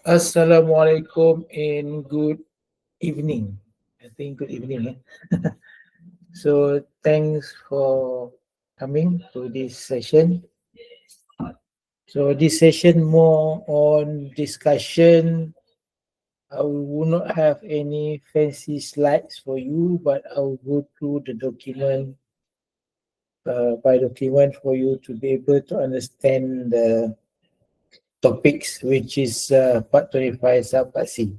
Assalamualaikum and good evening. I think good evening. So thanks for coming to this session. So this session more on discussion. I will not have any fancy slides for you, but I will go through the document by document for you to be able to understand the topics, which is part 25 Subpart C.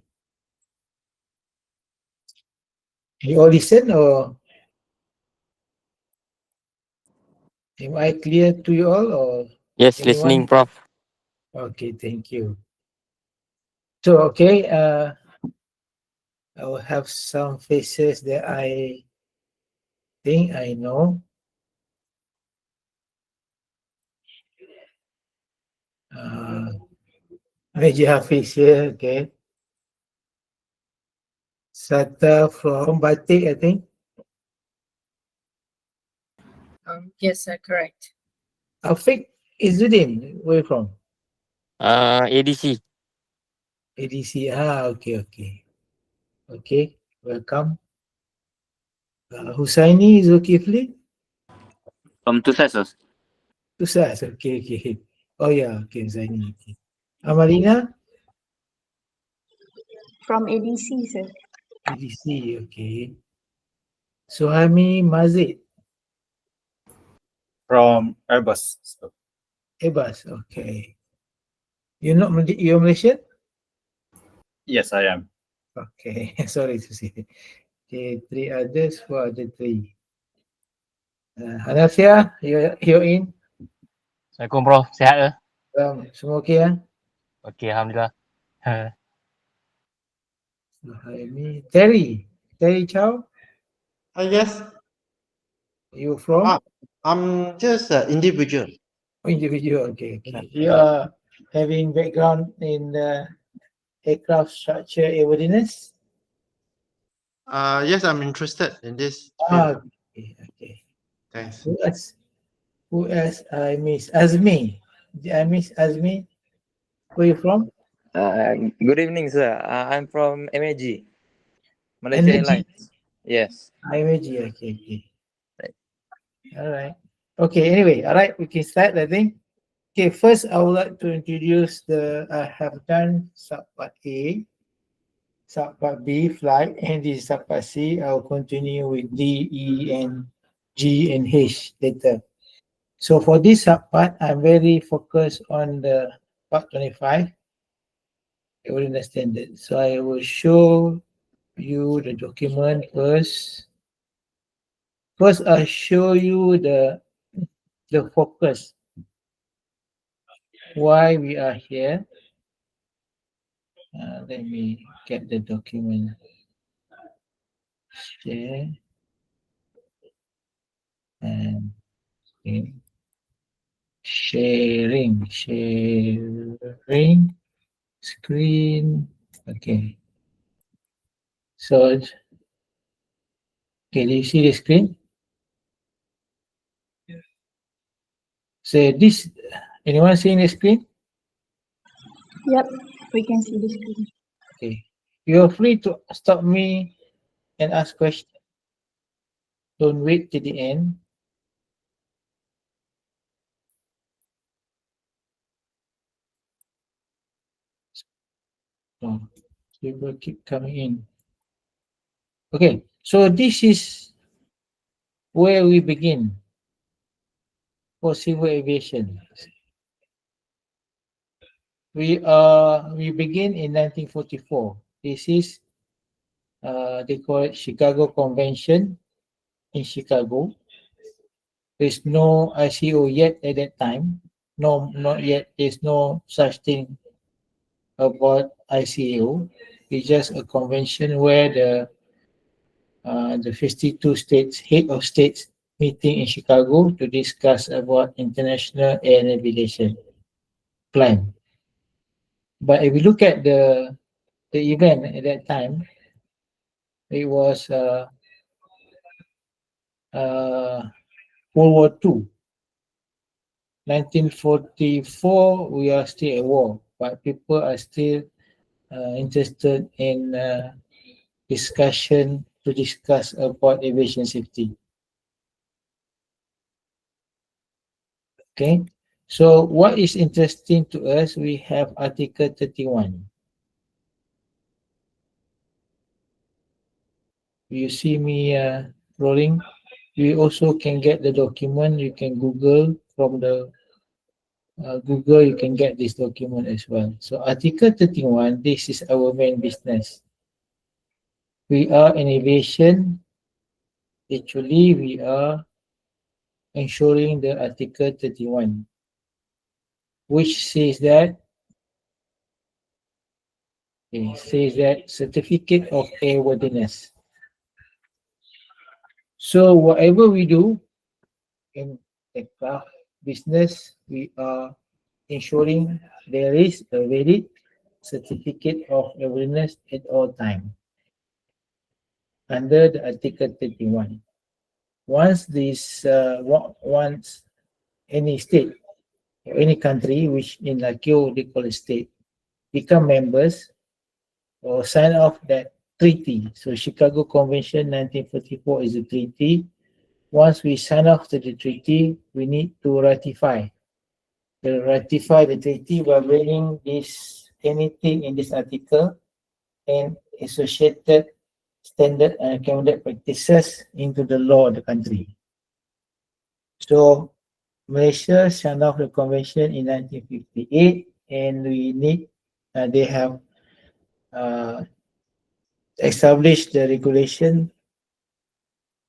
You all listen or am I clear to you all or Yes, listening, anyone? Prof. Okay, thank you. So, okay, I will have some faces that I think I know. Uh, Raja Hafiz here, okay. Sata from Batik, I think. Yes, sir, correct. Afiq Izzuddin, where you from? ADC. ADC, okay, okay. Okay, welcome. Husaini Zulkifli? From two sets. Tusas, okay, okay. Oh yeah, okay, Husaini, okay. Amalina? From ADC, sir. ADC, okay. Suhami Mazid? From Airbus. Ebas, okay. You're Malaysian? Yes, I am. Okay, sorry to say. Okay, three others. Who are the three? Hanafia, you're in. Assalamualaikum, Prof. Sihat ke? Semua okay ya? Okey, Alhamdulillah. Terry Chow, Yes, you from? I'm just an individual. Oh, individual, okay, okay. You are having background in the aircraft structure airworthiness? Yes, I'm interested in this Ah, field. okay, okay. Thanks. Who else? I miss Azmi. Did I miss Azmi? Where you from? Good evening, sir. I'm from MAG, Malaysia Energy. Airlines. Yes. IMG, okay, okay. All right. Okay, anyway, all right, we can start, I think. Okay, first I would like to introduce I have done subpart A, subpart B, flight, and this is subpart C. I will continue with D, E, and G, and H later. So for this subpart, I'm very focused on the part 25. You will understand it. So I will show you the document first. First, I'll show you the focus, why we are here. Let me get the document. Share and okay. sharing screen. Okay. So, okay, do you see the screen? So this, anyone seeing the screen? Yep, we can see the screen. Okay. You're free to stop me and ask questions. Don't wait till the end. So people keep coming in. Okay, so this is where we begin for civil aviation. We begin in 1944. This is they call it Chicago Convention in Chicago. There's no ICO yet at that time. No, not yet. There's no such thing about ICO. It's just a convention where the 52 states, head of states, meeting in Chicago to discuss about international air navigation plan. But if we look at the event at that time, it was World War II. 1944, we are still at war, but people are still interested in discussion to discuss about aviation safety. Okay, so what is interesting to us, we have Article 31. You see me rolling. You also can get the document. You can Google from the Google. You can get this document as well. So Article 31. This is our main business. We are in aviation. Actually, we are ensuring the Article 31, which says that certificate of airworthiness. So whatever we do in aircraft business, we are ensuring there is a valid certificate of airworthiness at all time under the Article 31. Once any state or any country, which in ICAO they call a state, become members or sign off that treaty. So Chicago Convention 1944 is a treaty. Once we sign off to the treaty, we need to ratify the treaty by bringing anything in this article and associated standard and recommended practices into the law of the country. So Malaysia signed off the convention in 1958, and they have established the regulation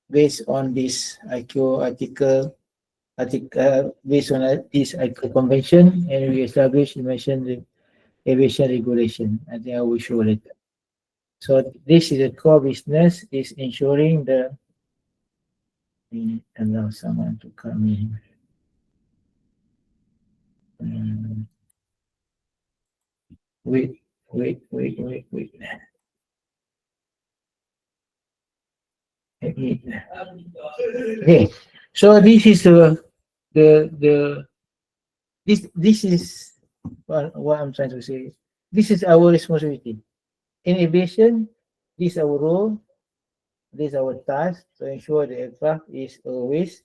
based on this ICAO article based on this ICAO convention, and we established the aviation regulation. I think I will show later. So this is the core business, is ensuring the allow someone to come in. Wait. Okay, so this is this is what I'm trying to say. This is our responsibility in aviation. This is our role. This is our task to ensure the aircraft is always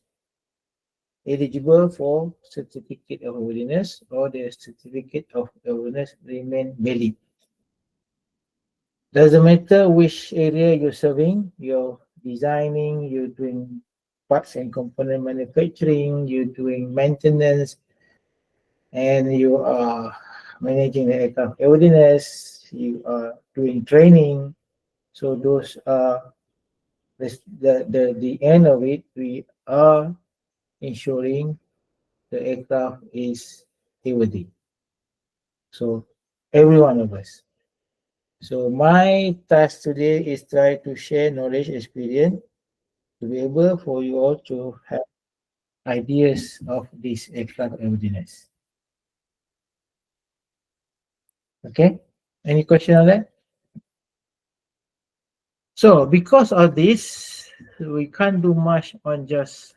eligible for certificate of airworthiness, or the certificate of airworthiness remain valid. Doesn't matter which area you're serving, you're designing, you're doing parts and component manufacturing, you're doing maintenance, and you are managing the aircraft airworthiness, you are doing training. So those are the end of it. We are ensuring the aircraft is airworthy. So every one of us. So my task today is try to share knowledge, experience, to be able for you all to have ideas of this aircraft airworthiness. Okay, any question on that? So because of this, we can't do much on just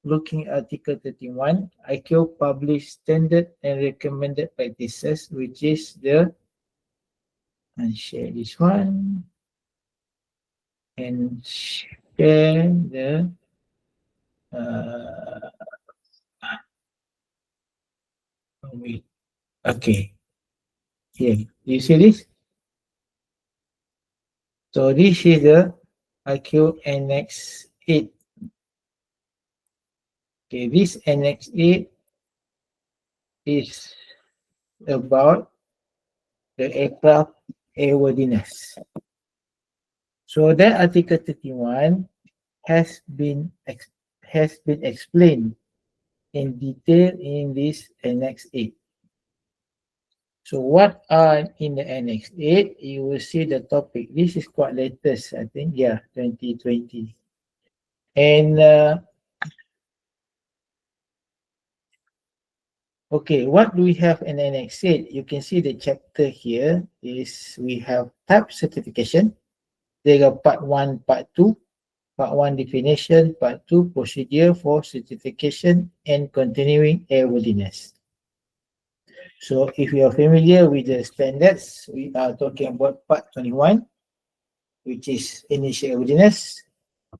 looking at Article 31. ICAO published standard and recommended practices, which is and share this one and share the okay, here you see this. So this is the ICAO Annex 8. Okay, this Annex 8 is about the aircraft airworthiness. So that Article 31 has been explained in detail in this Annex 8. So what are in the Annex 8? You will see the topic. This is quite latest, I think. Yeah, 2020. And okay, what do we have in Annex 8? You can see the chapter here is we have type certification. They got part 1, part 2. Part 1 definition, part 2 procedure for certification and continuing airworthiness. So if you are familiar with the standards, we are talking about part 21, which is initial airworthiness,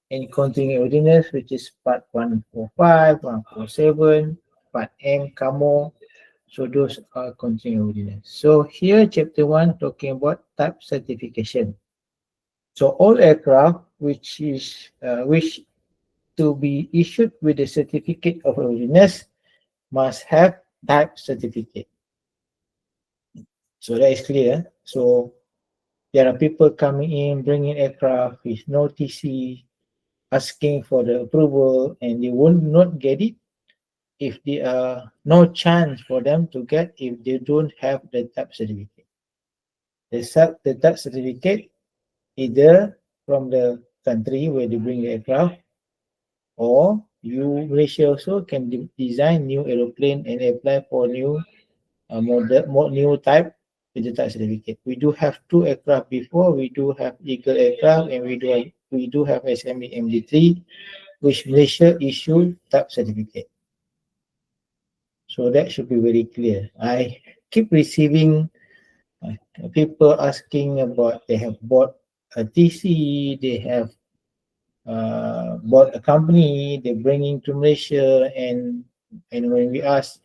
and continuing airworthiness, which is part 145, 147, part M, CAMO. So those are continuing airworthiness. So here, chapter 1, talking about type certification. So all aircraft which to be issued with a certificate of airworthiness must have type certificate. So that is clear. So there are people coming in, bringing aircraft with no TC, asking for the approval, and they will not get it if there are no chance for them to get if they don't have the type certificate. The type certificate either from the country where they bring the aircraft, or you, Malaysia also can design new aeroplane and apply for new new type with the type certificate. We do have two aircraft before. We do have Eagle aircraft, and we do have SME MD3, which Malaysia issued type certificate. So that should be very clear. I keep receiving people asking about they have bought a TC, they have bought a company, they bring into Malaysia, and when we ask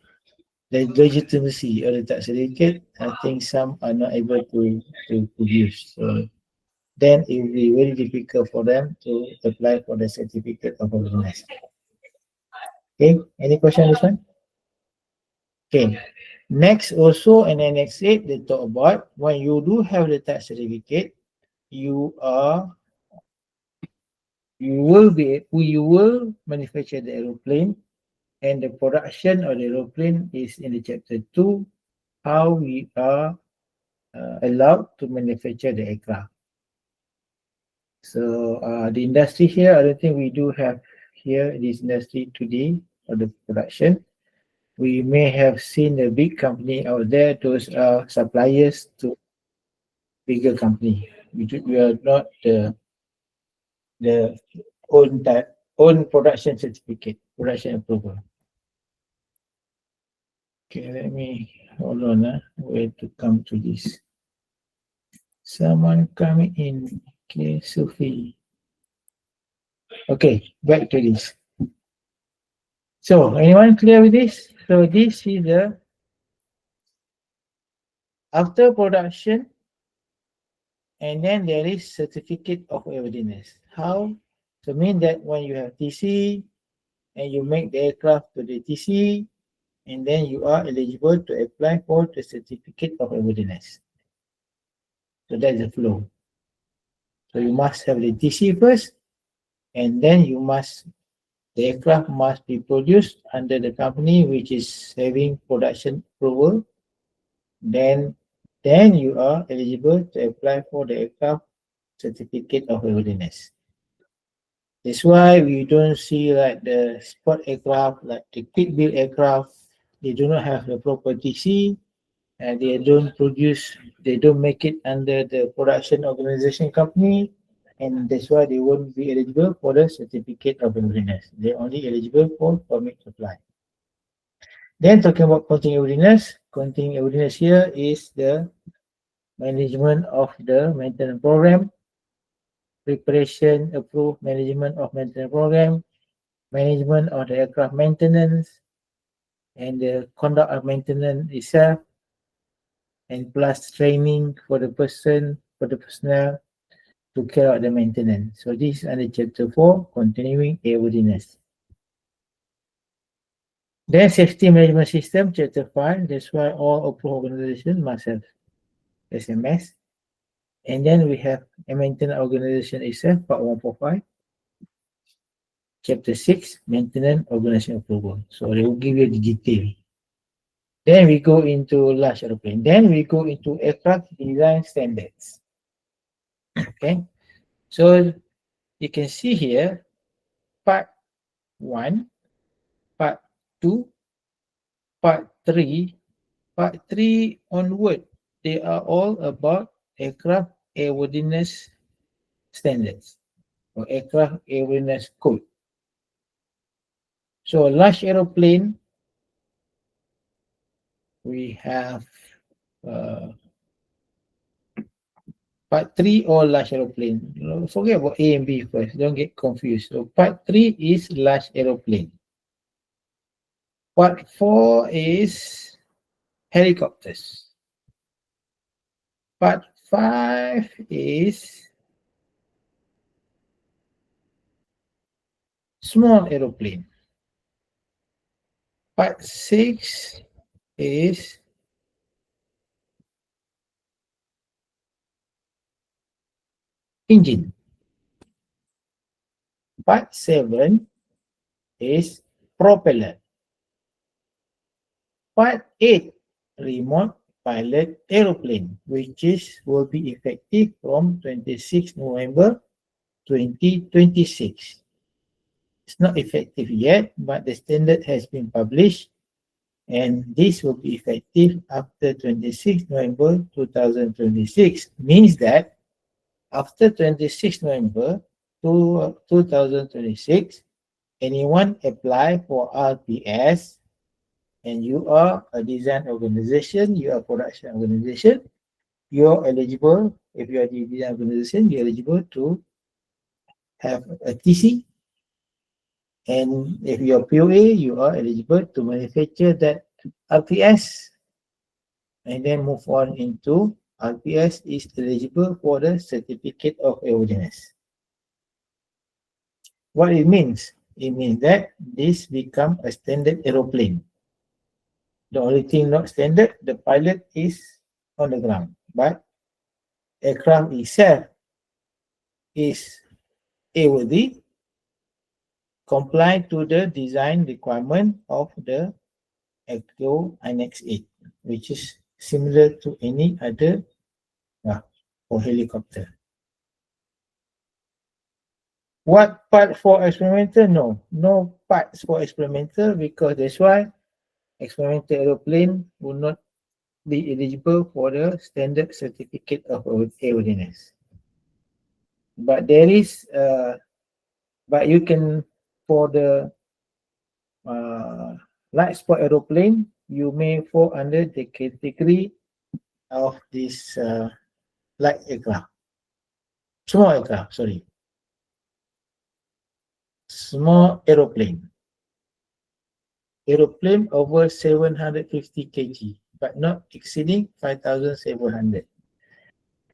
the legitimacy of the tax certificate, I think some are not able to produce. So then it will be very difficult for them to apply for the certificate of awareness. Okay, any question on this one? Okay, next also in Annex 8, they talk about when you do have the tax certificate, you will manufacture the aeroplane, and the production of the aeroplane is in the chapter 2, how we are allowed to manufacture the aircraft. So the industry here, I don't think we do have here this industry today for the production. We may have seen a big company out there, those are suppliers to bigger company. We are not the own production certificate, production approval. Okay, let me hold on. Where to come to this? Someone coming in. Okay, Sophie. Okay, back to this. So, anyone clear with this? So, this is the after production, and then there is certificate of airworthiness. How? So, mean that when you have TC and you make the aircraft to the TC, and then you are eligible to apply for the certificate of airworthiness. So, that's the flow. So, you must have the TC first, and then the aircraft must be produced under the company which is having production approval. Then you are eligible to apply for the aircraft certificate of airworthiness. That's why we don't see like the sport aircraft, like the quick build aircraft, they do not have the proper TC, and they don't make it under the production organization company, and that's why they won't be eligible for the certificate of airworthiness. They're only eligible for permit to fly. Then talking about continuing airworthiness here is the management of the maintenance program, preparation, approve, management of maintenance program, management of the aircraft maintenance, and the conduct of maintenance itself, and plus training for the personnel to carry out the maintenance. So this is under chapter 4, continuing airworthiness. Then safety management system, chapter 5, that's why all approved organizations must have SMS. And then we have a maintenance organization itself, part 145. Chapter 6, maintenance organization approval. So they will give you the detail. Then we go into large aeroplane. Then we go into aircraft design standards. Okay. So you can see here, part 1, part 2, part 3, part 3 onward, they are all about aircraft airworthiness standards or aircraft airworthiness code. So a large aeroplane we have part 3 or large aeroplane. Forget about A and B first, don't get confused. So part 3 is large aeroplane. Part 4 is helicopters. Part 5 is small aeroplane. Part 6 is engine. Part 7 is propeller. Part 8, remote pilot aeroplane, which will be effective from 26 November 2026. It's not effective yet, but the standard has been published, and this will be effective after 26 November 2026. Means that after 26 November 2026, anyone apply for RPS and you are a design organization, you are a production organization, you're eligible, if you are the design organization, you're eligible to have a TC. And if you're POA, you are eligible to manufacture that RPS. And then move on into RPS is eligible for the certificate of airworthiness. What it means? It means that this become a standard aeroplane. The only thing not standard, the pilot is on the ground, but aircraft itself is airworthy, comply to the design requirement of the ACO Annex 8, which is similar to any other for helicopter. What part for experimental? No parts for experimental, because that's why experimental aeroplane will not be eligible for the standard certificate of airworthiness. But there is, but you can, for the light sport aeroplane, you may fall under the category of this light aircraft. Small aircraft, sorry. Small aeroplane. Aeroplane over 750 kg, but not exceeding 5,700.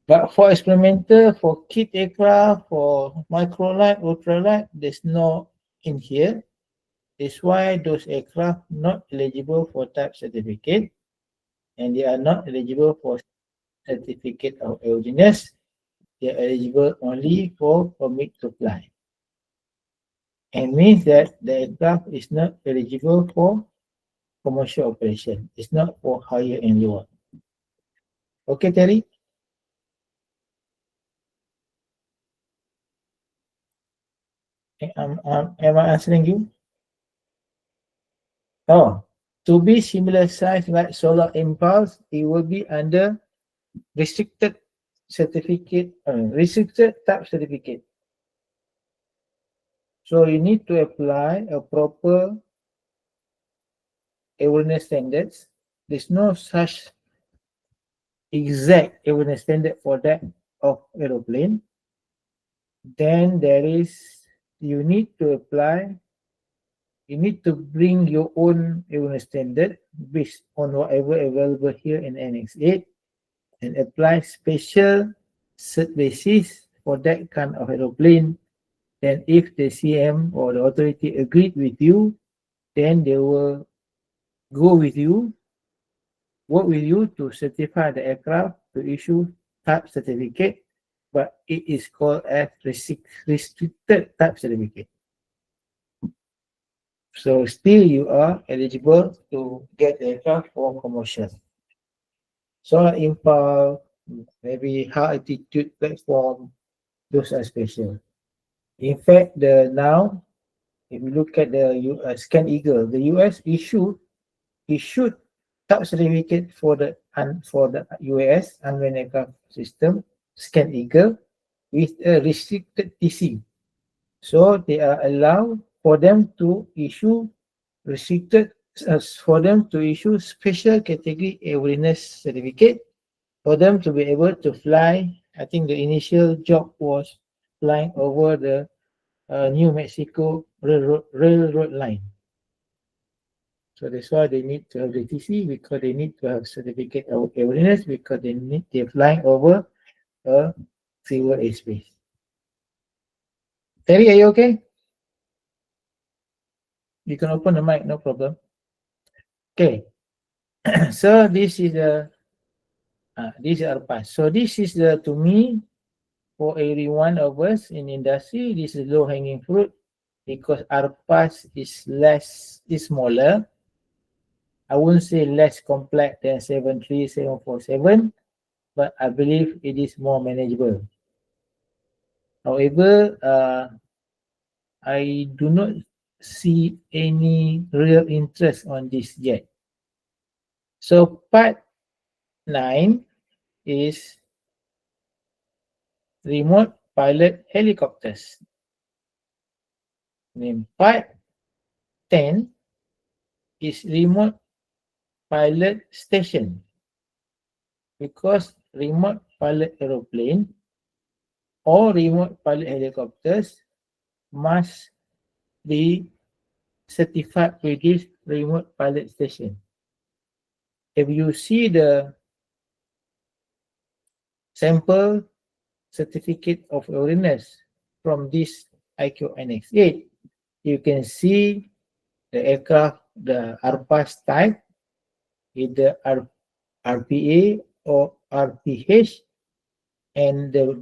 But for experimental, for kit aircraft, for microlight, ultralight, there's no in here. That's why those aircraft not eligible for type certificate, and they are not eligible for certificate of airworthiness. They are eligible only for permit to fly. And means that the aircraft is not eligible for commercial operation. It's not for hire and lower. Okay, Terry? Am I answering you? Oh, to be similar size like solar impulse, it will be under restricted certificate, restricted type certificate. So you need to apply a proper airworthiness standards. There's no such exact airworthiness standard for that of aeroplane. Then there is, you need to apply, you need to bring your own airworthiness standard based on whatever available here in Annex 8 and apply special cert basis for that kind of aeroplane. Then if the CM or the authority agreed with you, then they will go with you, work with you to certify the aircraft to issue type certificate, but it is called as restricted type certificate. So still you are eligible to get the aircraft for commercial. Solar impulse, maybe high altitude platform, those are special. In fact, now, if you look at the Scan Eagle, the US issued type certificate for the UAS unmanned aircraft system Scan Eagle with a restricted TC. So they are allowed for them to issue restricted for them to issue special category airworthiness certificate for them to be able to fly. I think the initial job was flying over the New Mexico railroad line. So that's why they need to have the TC, because they need to have certificate of airworthiness, because they're flying over a civil airspace. Terry, are you okay? You can open the mic, no problem. Okay. So this is the this is our past. So this is the, to me, for every one of us in industry, this is low hanging fruit because our past is smaller. I wouldn't say less complex than 73747, but I believe it is more manageable. However, I do not see any real interest on this yet. So part 9 is remote pilot helicopters. And part 10 is remote pilot station, because remote pilot aeroplane or remote pilot helicopters must be certified with this remote pilot station. If you see the sample certificate of airworthiness from this IQ Annex 8, you can see the aircraft, the RPAS type, either RPA or RPH, and the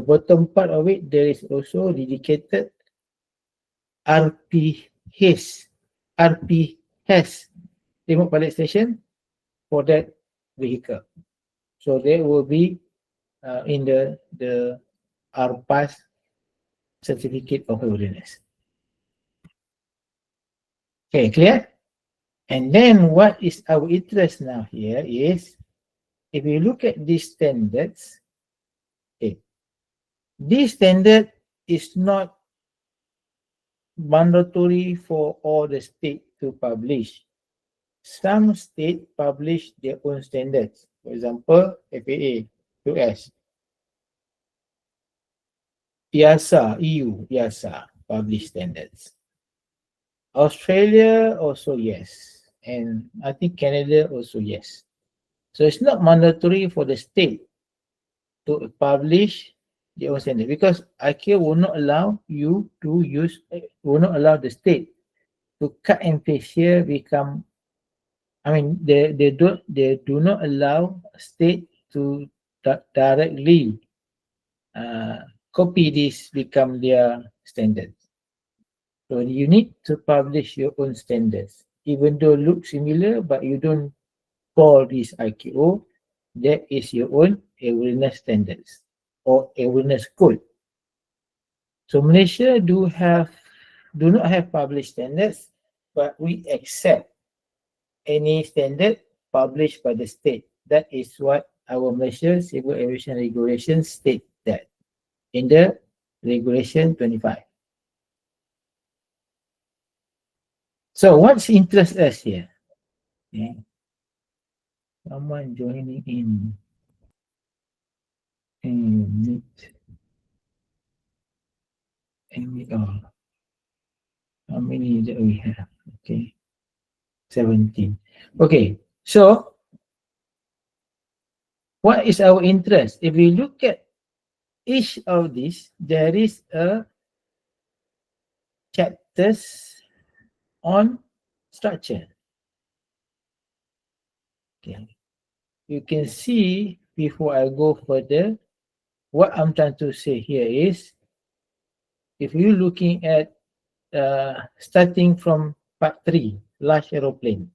bottom part of it, there is also dedicated RPH remote pilot station for that vehicle. So there will be in the RPAS certificate of airworthiness. Okay, clear? And then what is our interest now here is, if you look at these standards, okay, this standard is not mandatory for all the state to publish. Some state publish their own standards. For example, FAA, US, EASA, EU, EASA publish standards. Australia also yes, and I think Canada also yes. So it's not mandatory for the state to publish their own standard, because ICAO will not allow you to use, will not allow the state to cut and paste here become, I mean, they do not allow state to directly copy this become their standards. So you need to publish your own standards, even though look similar, but you don't call this IQO. That is your own airworthiness standards or airworthiness code. So Malaysia do not have published standards, but we accept any standard published by the state. That is what our Malaysia Civil Aviation Regulations state that in the Regulation 25. So what's interest us here? Yeah. Someone joining in. And we are. How many that we have? Okay. 17. Okay. So what is our interest? If we look at each of these, there is a chapters on structure. Okay. You can see before I go further, what I'm trying to say here is, if you're looking at starting from part 3, large aeroplane.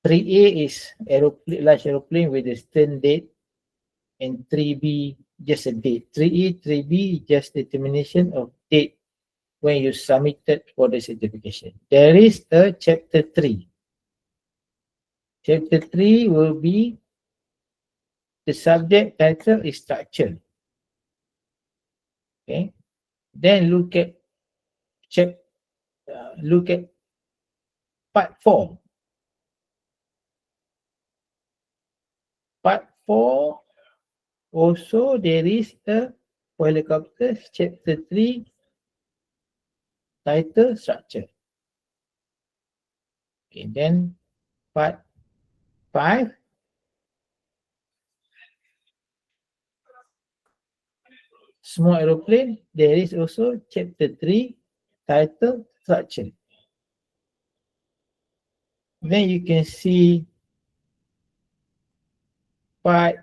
3A is large aeroplane with a stern date, and 3B just a date. 3A, 3B just determination of date when you submitted for the certification. There is a chapter 3. Chapter 3 will be, the subject title is structure. Okay. Then look at Part 4. Part 4 also there is a for helicopters chapter 3 title structure. Okay, then part 5 small aeroplane, there is also chapter 3 title structure. Then you can see part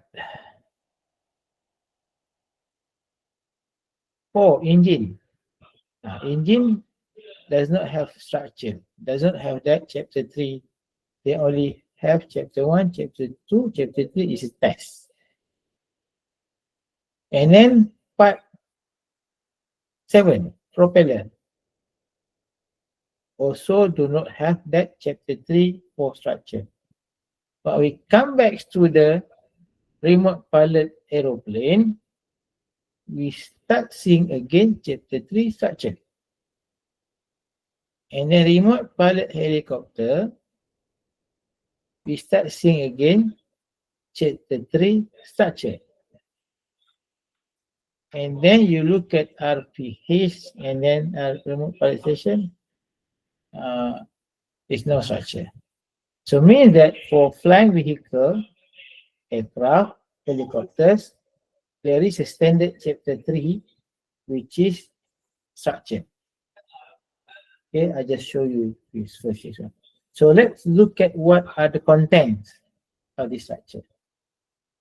4 engine. Engine does not have structure, does not have that chapter 3. They only have chapter 1, chapter 2, chapter 3 is a test. And then part 7 propeller also do not have that chapter 3 for structure. But we come back to the remote pilot aeroplane, we start seeing again chapter 3 structure. And then remote pilot helicopter, we start seeing again chapter 3 structure. And then you look at RPH and then remote pilot station, it's no structure. So means that for flying vehicle, aircraft, helicopters, there is a standard chapter 3 which is structure. Okay, I just show you this first one. So let's look at what are the contents of this structure.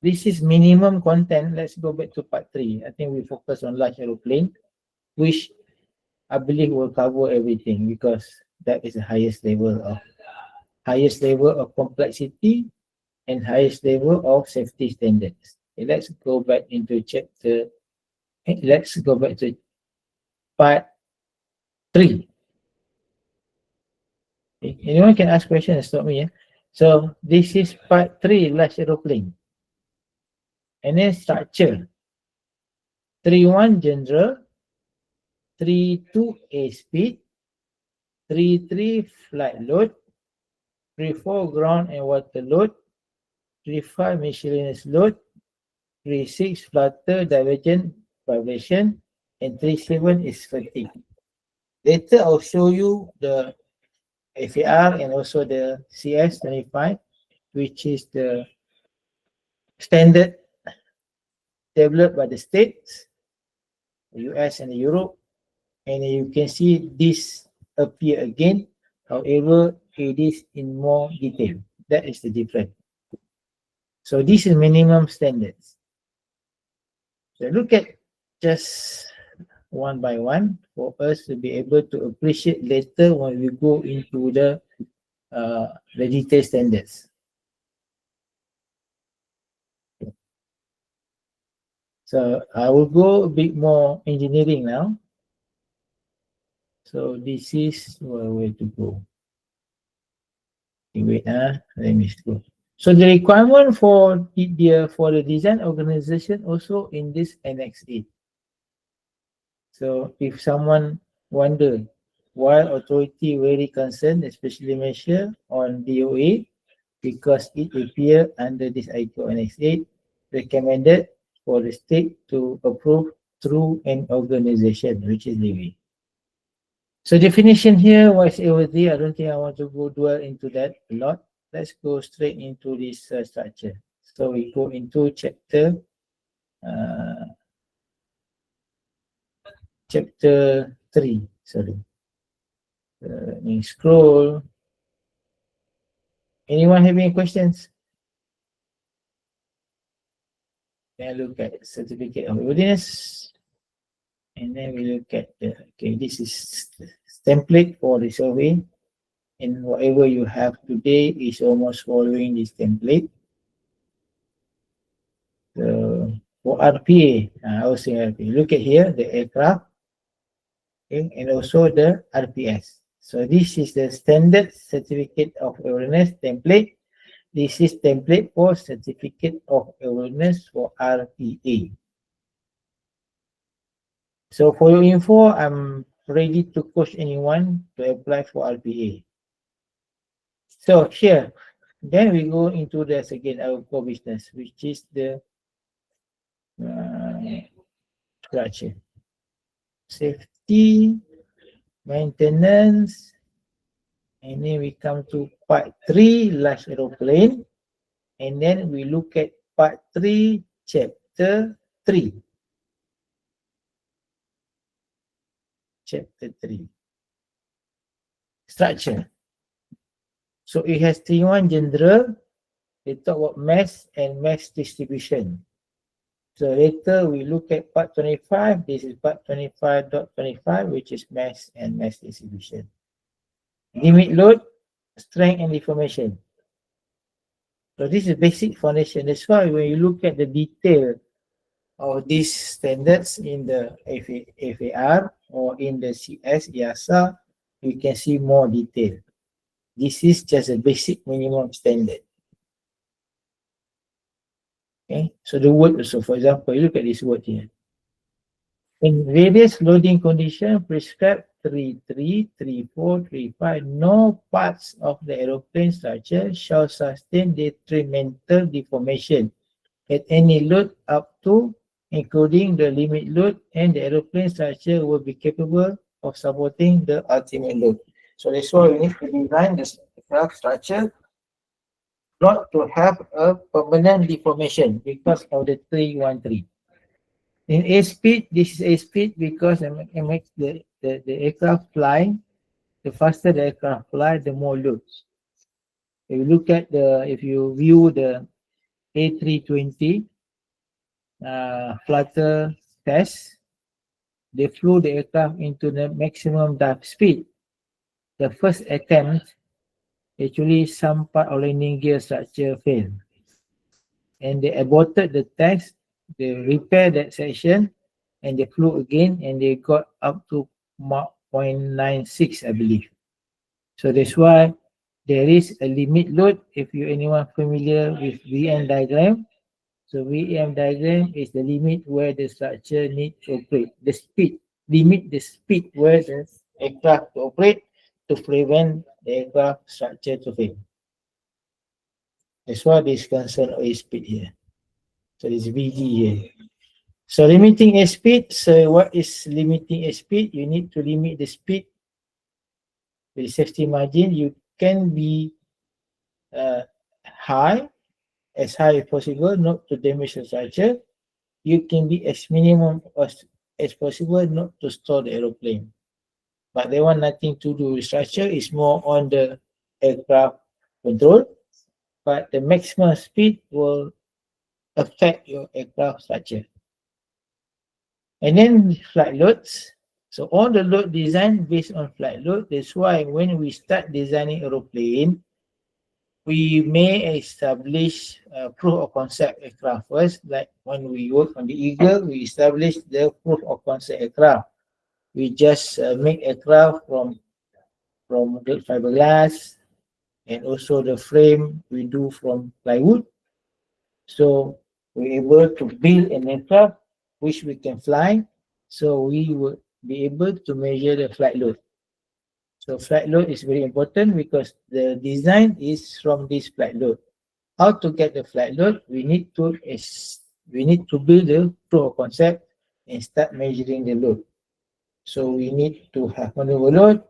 This is minimum content. Let's go back to part 3. I think we focus on large aeroplane, which I believe will cover everything because that is the highest level of complexity and highest level of safety standards. Okay, let's go back into chapter. Let's go back to part 3. Okay, anyone can ask questions and stop me. Yeah? So this is part 3, large aeroplane. And then structure. 3.1 general, 3.2 airspeed, 3.3 flight load, 3.4 ground and water load, 3.5 miscellaneous load, 3.6 flutter divergent vibration, and 3.7 is fatigue. Later I'll show you the FAR and also the CS25, which is the standard developed by the states, the US and Europe, and you can see this appear again. However, it is in more detail. That is the difference. So this is minimum standards. So look at just one by one for us to be able to appreciate later when we go into the detailed standards. So I will go a bit more engineering now. So this is where to go. Wait, let me go. So the requirement for the design organization also in this Annex 8. So if someone wonder why authority very concerned, especially measure on DOA, because it appear under this ITO Annex 8, recommended for the state to approve through an organization, which is DOA. So definition here was over there. I don't think I want to go dwell into that a lot. Let's go straight into this structure. So we go into chapter 3. Sorry. Let me scroll. Anyone have any questions? Then look at certificate of readiness. And then we look at this is template for the survey. And whatever you have today is almost following this template. So for RPA, also RPA. Look at here, the aircraft, okay, and also the RPS. So this is the standard certificate of awareness template. This is template for certificate of awareness for RPA. So for your info, I'm ready to coach anyone to apply for RPA. So here, then we go into this again, our core business, which is the structure. Safety, maintenance, and then we come to part 3, large aeroplane, and then we look at part 3, chapter 3. Chapter 3. Structure. So it has 3-1 general. They talk about mass and mass distribution. So later we look at part 25. This is part 25.25, which is mass and mass distribution. Limit load, strength and deformation. So this is basic foundation. That's why when you look at the detail of these standards in the FAR or in the CS, EASA, you can see more detail. This is just a basic minimum standard. Okay, so the word also, for example, you look at this word here. In various loading conditions prescribed 3.3, 3.4, 3.5, no parts of the aeroplane structure shall sustain detrimental deformation at any load up to, including the limit load, and the aeroplane structure will be capable of supporting the ultimate load. So that's why we need to design the aircraft structure not to have a permanent deformation because of the 313. In airspeed, this is airspeed because it makes the aircraft fly. The faster the aircraft fly, the more loads. If you look at if you view the A320 flutter test, they flew the aircraft into the maximum dive speed. The first attempt, actually some part of landing gear structure failed. And they aborted the test, they repaired that section, and they flew again, and they got up to Mach 0.96, I believe. So that's why there is a limit load. If you anyone familiar with VM diagram, so VM diagram is the limit where the structure needs to operate. The speed, limit the speed where the aircraft to operate to prevent the aircraft structure to fail. That's why this concern of airspeed here. So this VD here. So limiting airspeed. So what is limiting airspeed? You need to limit the speed with safety margin. You can be high as possible, not to damage the structure. You can be as minimum as possible, not to stall the aeroplane. But they want nothing to do with structure. It's more on the aircraft control. But the maximum speed will affect your aircraft structure. And then flight loads. So all the load design based on flight load. That's why when we start designing aeroplane, we may establish proof of concept aircraft first. Like when we work on the Eagle, we establish the proof of concept aircraft. We just make aircraft from great fiberglass, and also the frame we do from plywood. So we're able to build an aircraft which we can fly. So we will be able to measure the flight load. So flight load is very important because the design is from this flight load. How to get the flight load? We need to build the proof of concept and start measuring the load. So we need to have maneuver load.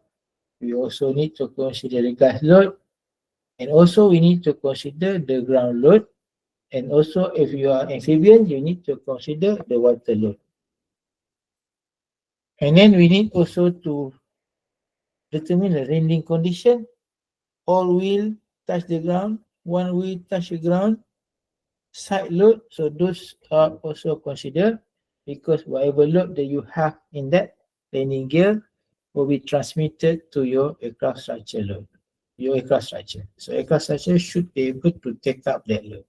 We also need to consider the gas load, and also we need to consider the ground load. And also, if you are amphibian, you need to consider the water load. And then we need also to determine the landing condition. All wheel touch the ground, one wheel touch the ground, side load. So those are also considered because whatever load that you have in that landing gear will be transmitted to your aircraft structure load, your aircraft structure. So aircraft structure should be able to take up that load.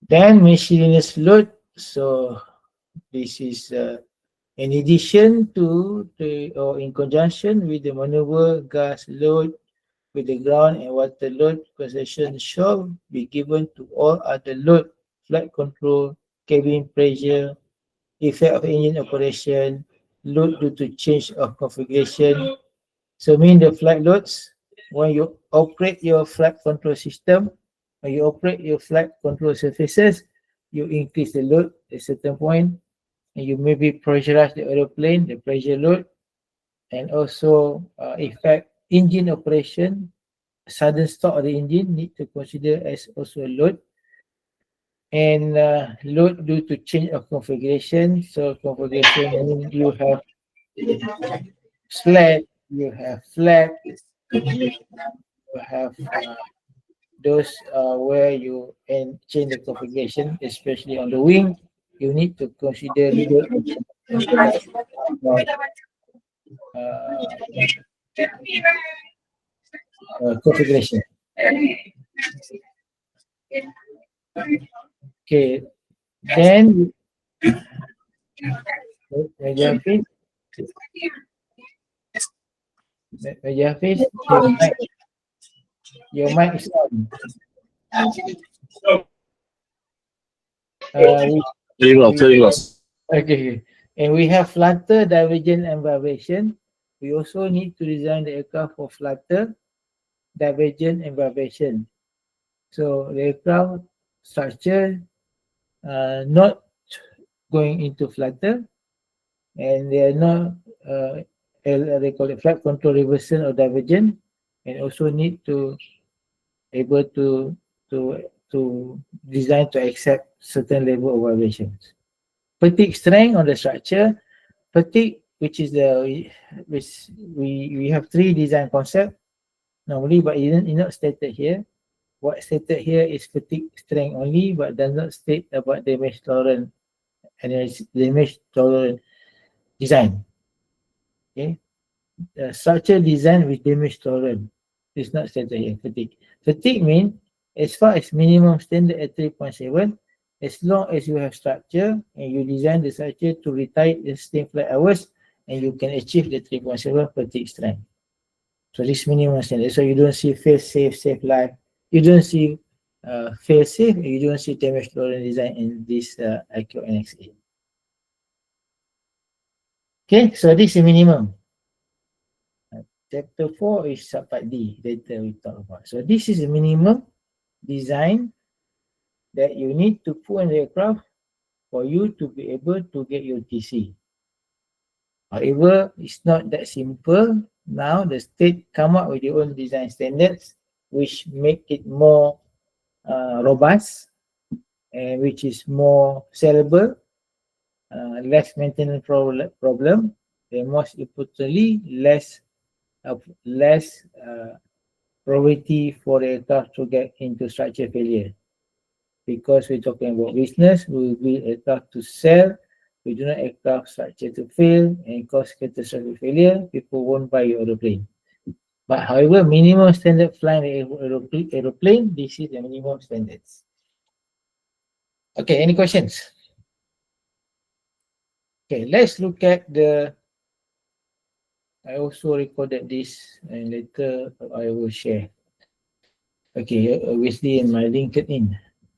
Then miscellaneous load. So this is in addition to or in conjunction with the maneuver gas load with the ground and water load, concession shall be given to all other load, flight control, cabin pressure, effect of engine operation, load due to change of configuration, So mean the flight loads, when you operate your flight control system, when you operate your flight control surfaces, you increase the load at a certain point, and you maybe pressurize the aeroplane, the pressure load, and also affect engine operation. Sudden stop of the engine need to consider as also a load, and load due to change of configuration. So configuration means you have flat, you have you have those where you and change the configuration, especially on the wing. You need to consider load configuration. Okay, then Raja Hafiz, your mic is on. Okay, and we have flutter, divergence, and vibration. We also need to design the aircraft for flutter, divergence, and vibration. So the aircraft structure not going into flutter, and they are not they call it flight control reversal or divergent, and also need to able to design to accept certain level of vibrations. Fatigue strength on the structure. Fatigue, which is which we have three design concept normally, but it's not stated here. What stated here is fatigue strength only, but does not state about damage tolerant and damage tolerant design. Okay, the structure design with damage tolerant is not stated here. Fatigue. Fatigue means as far as minimum standard at 3.7, as long as you have structure and you design the structure to retire the sustained flight hours, and you can achieve the 3.7 fatigue strength. So this minimum standard. So you don't see fail safe, safe life. You don't see fail safe. You don't see damage tolerant design in this IQ NXA. Okay, so this is minimum. Chapter 4 is subpart D. Later we talk about. So this is a minimum design that you need to put in the aircraft for you to be able to get your TC. However, it's not that simple. Now the state come up with their own design standards, which make it more robust and which is more sellable, less maintenance problem, and most importantly, less probability for the aircraft to get into structure failure. Because we're talking about business, we will aircraft to sell. We do not aircraft structure to fail and cause catastrophic failure. People won't buy your aeroplane. But however, minimum standard flying aeroplane, this is the minimum standards. Okay, any questions? Okay, let's look at I also recorded this and later I will share. Okay, obviously in my LinkedIn,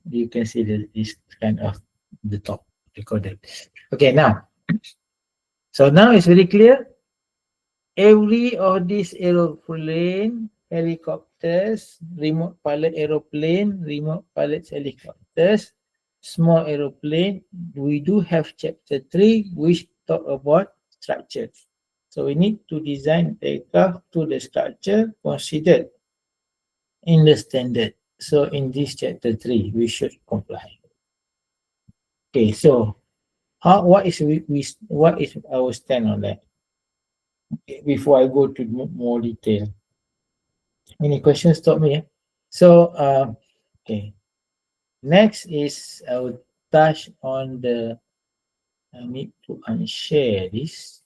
you can see this kind of the top recorded. Okay, now, so now it's very clear. Every of these aeroplane, helicopters, remote pilot aeroplane, remote pilot helicopters, small aeroplane, we do have chapter 3 which talk about structure. So we need to design the aircraft to the structure considered in the standard. So in this chapter 3, we should comply. Okay, so what is our stand on that? Okay, before I go to more detail. Any questions? Stop me. So okay. Next is I will touch on the. I need to unshare this.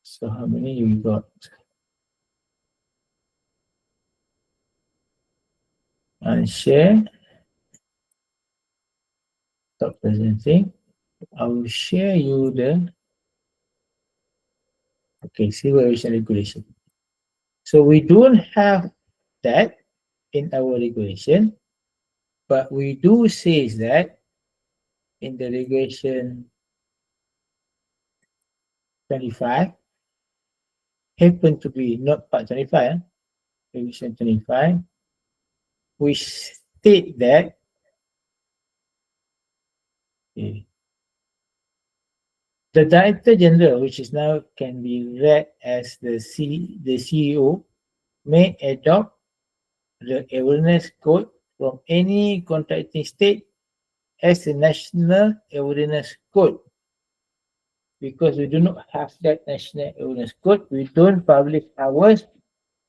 So how many you got? Unshare. Stop presenting. I will share you the. Okay, civil aviation regulation. So we don't have that in our regulation, but we do say that in the regulation 25 happen to be not part 25, revision 25, which state that okay, the Director General, which is now can be read as the CEO, may adopt the awareness code from any contracting state as a national awareness code. Because we do not have that national awareness code, we don't publish ours,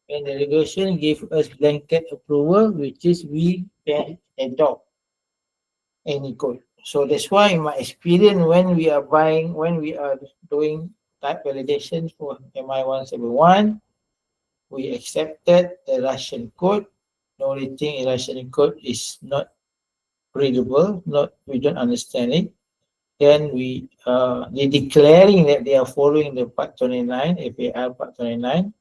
and the regulation gives us blanket approval, which is we can adopt any code. So that's why in my experience, when we are doing type validation for MI171, we accepted the Russian code. The only thing in Russian code is not readable, we don't understand it. Then they declaring that they are following the Part 29, FAR Part 29.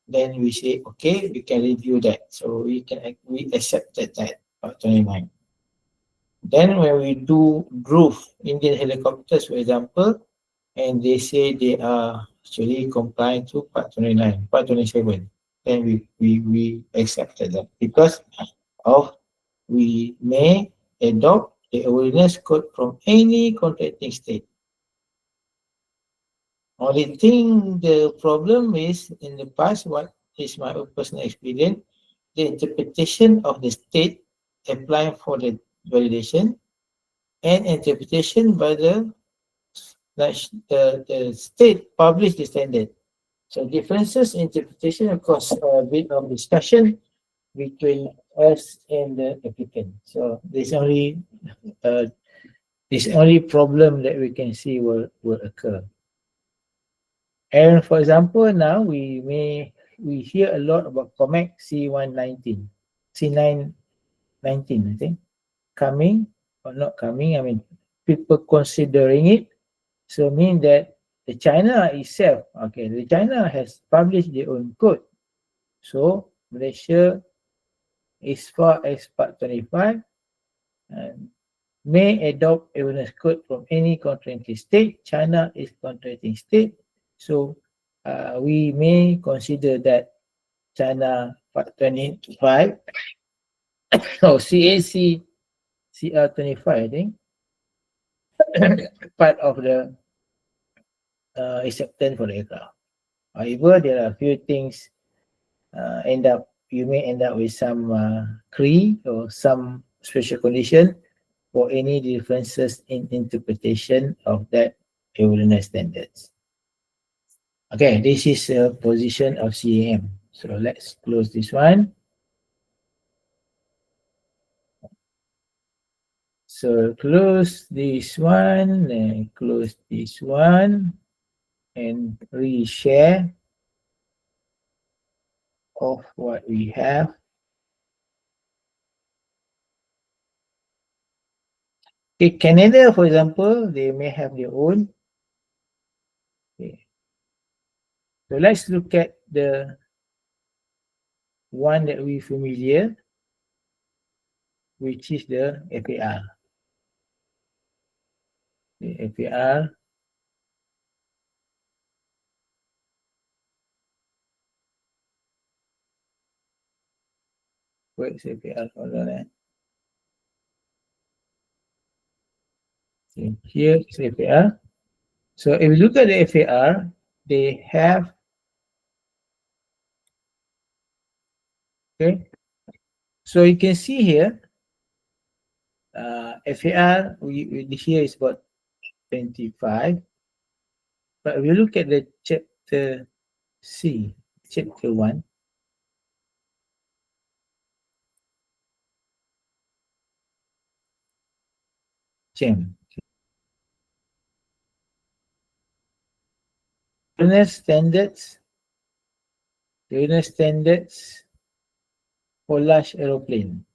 Then we say, okay, we can review that. So we accepted that Part 29. Then when we do roof Indian helicopters, for example, and they say they are actually complying to Part 29, Part 27, then we accepted that because of we may adopt the awareness code from any contracting state. Only thing, the problem is in the past, what is my own personal experience, the interpretation of the state applying for the validation and interpretation by the state publish the standard. So differences in interpretation, of course, a bit of discussion between us and the applicant. So this only problem that we can see will occur. And for example, now we hear a lot about COMEC C919, I think, coming or not coming. I mean, people considering it. So mean that the China itself, okay, the China has published their own code. So Malaysia, as far as Part 25, may adopt awareness code from any contracting state. China is contracting state. So we may consider that China Part 25 or CAC CR 25, I think, part of the acceptance for the aircraft. However, there are a few things you may end up with some CRE or some special condition for any differences in interpretation of that awareness standards. Okay, this is a position of CAM. So let's close this one. So close this one and close this one and reshare of what we have. Okay, Canada, for example, they may have their own. Okay. So let's look at the one that we're familiar, which is the FAR. The FAR. Where's FAR? Hold on. Here is FAR. So if you look at the FAR, they have, okay. So you can see here, FAR, here is about 25. But if you look at the chapter C, chapter 1, GEM. Awareness standards for large aeroplane.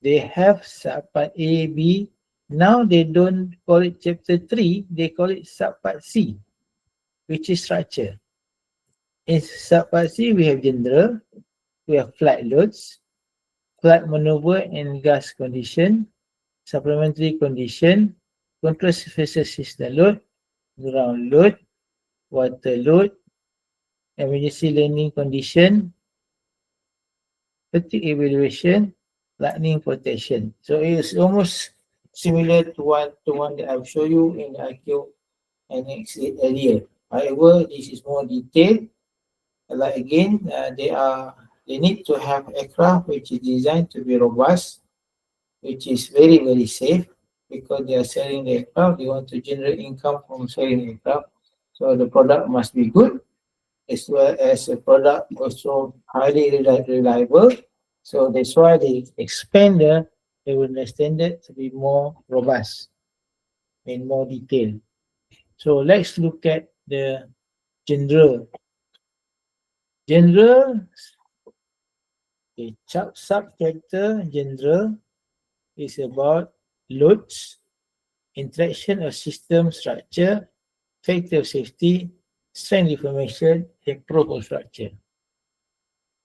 They have subpart A, B. Now they don't call it chapter 3, they call it subpart C, which is structure. In subpart C, we have general, we have flight loads, flight maneuver and gas condition, supplementary condition, control surface system load, ground load, water load, emergency landing condition, fatigue evaluation, lightning protection. So it is almost similar to one that I've shown you in the IQ annex earlier. However, this is more detailed. Like again, they need to have aircraft which is designed to be robust, which is very, very safe, because they are selling the aircraft. They want to generate income from selling the aircraft. So the product must be good, as well as the product also highly reliable. So that's why they expand the airworthiness standard to be more robust in more detail. So let's look at the general. General, the subchapter general is about loads, interaction of system structure, factor of safety, strength deformation, and protocol structure.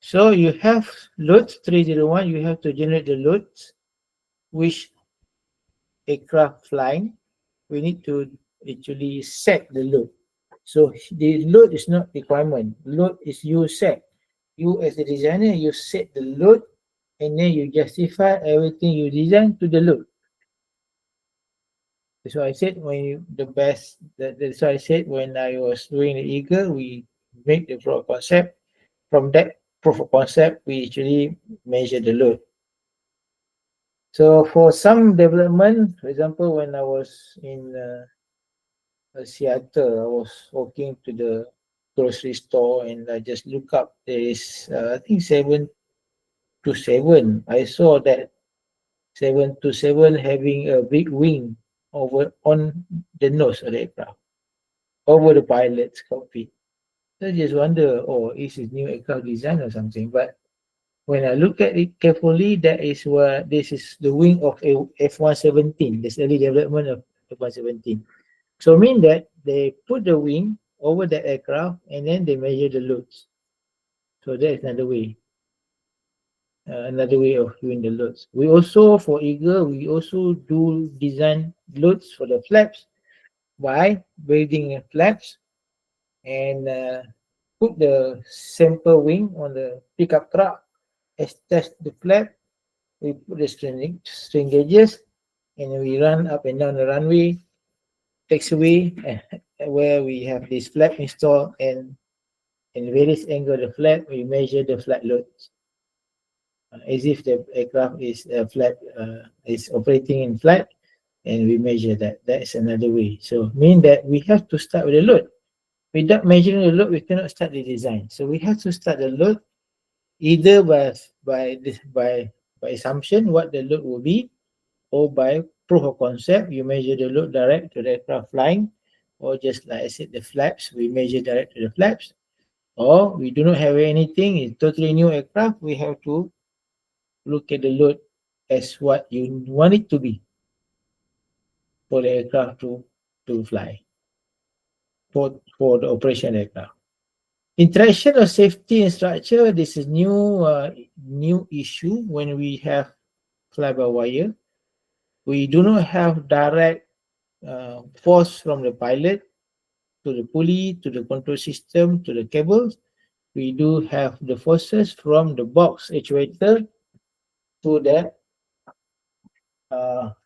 So you have loads 301, you have to generate the loads which aircraft flying. We need to actually set the load. So the load is not requirement. Load is you set. You as a designer, you set the load and then you justify everything you design to the load. That's why I said that's why I said when I was doing the Eagle, we make the proof of concept. From that proof of concept, we actually measure the load. So for some development, for example, when I was in Seattle, I was walking to the grocery store and I just look up. There is, I think 727. I saw that 727 having a big wing over on the nose of the aircraft, over the pilot's cockpit. So I just wonder, oh, is it new aircraft design or something? But when I look at it carefully, that is where this is the wing of a F-117, this early development of F-117. So mean that they put the wing over the aircraft and then they measure the loads. So that is another way of doing the loads. We also, for Eagle, we also do design loads for the flaps by building flaps and put the sample wing on the pickup truck, attach the flap, we put the string gauges, and we run up and down the runway, taxiway, where we have this flap installed, and in various angle of the flap, we measure the flight loads. As if the aircraft is is operating in flight, and we measure that. That is another way. So mean that we have to start with the load. Without measuring the load, we cannot start the design. So we have to start the load either by assumption what the load will be, or by proof of concept. You measure the load direct to the aircraft flying, or just like I said, the flaps, we measure direct to the flaps. Or we do not have anything, it's totally new aircraft, we have to look at the load as what you want it to be for the aircraft to fly, for the operation aircraft. Interaction of safety and structure, this is new issue when we have fly-by-wire. We do not have direct force from the pilot to the pulley, to the control system, to the cables. We do have the forces from the box actuator to the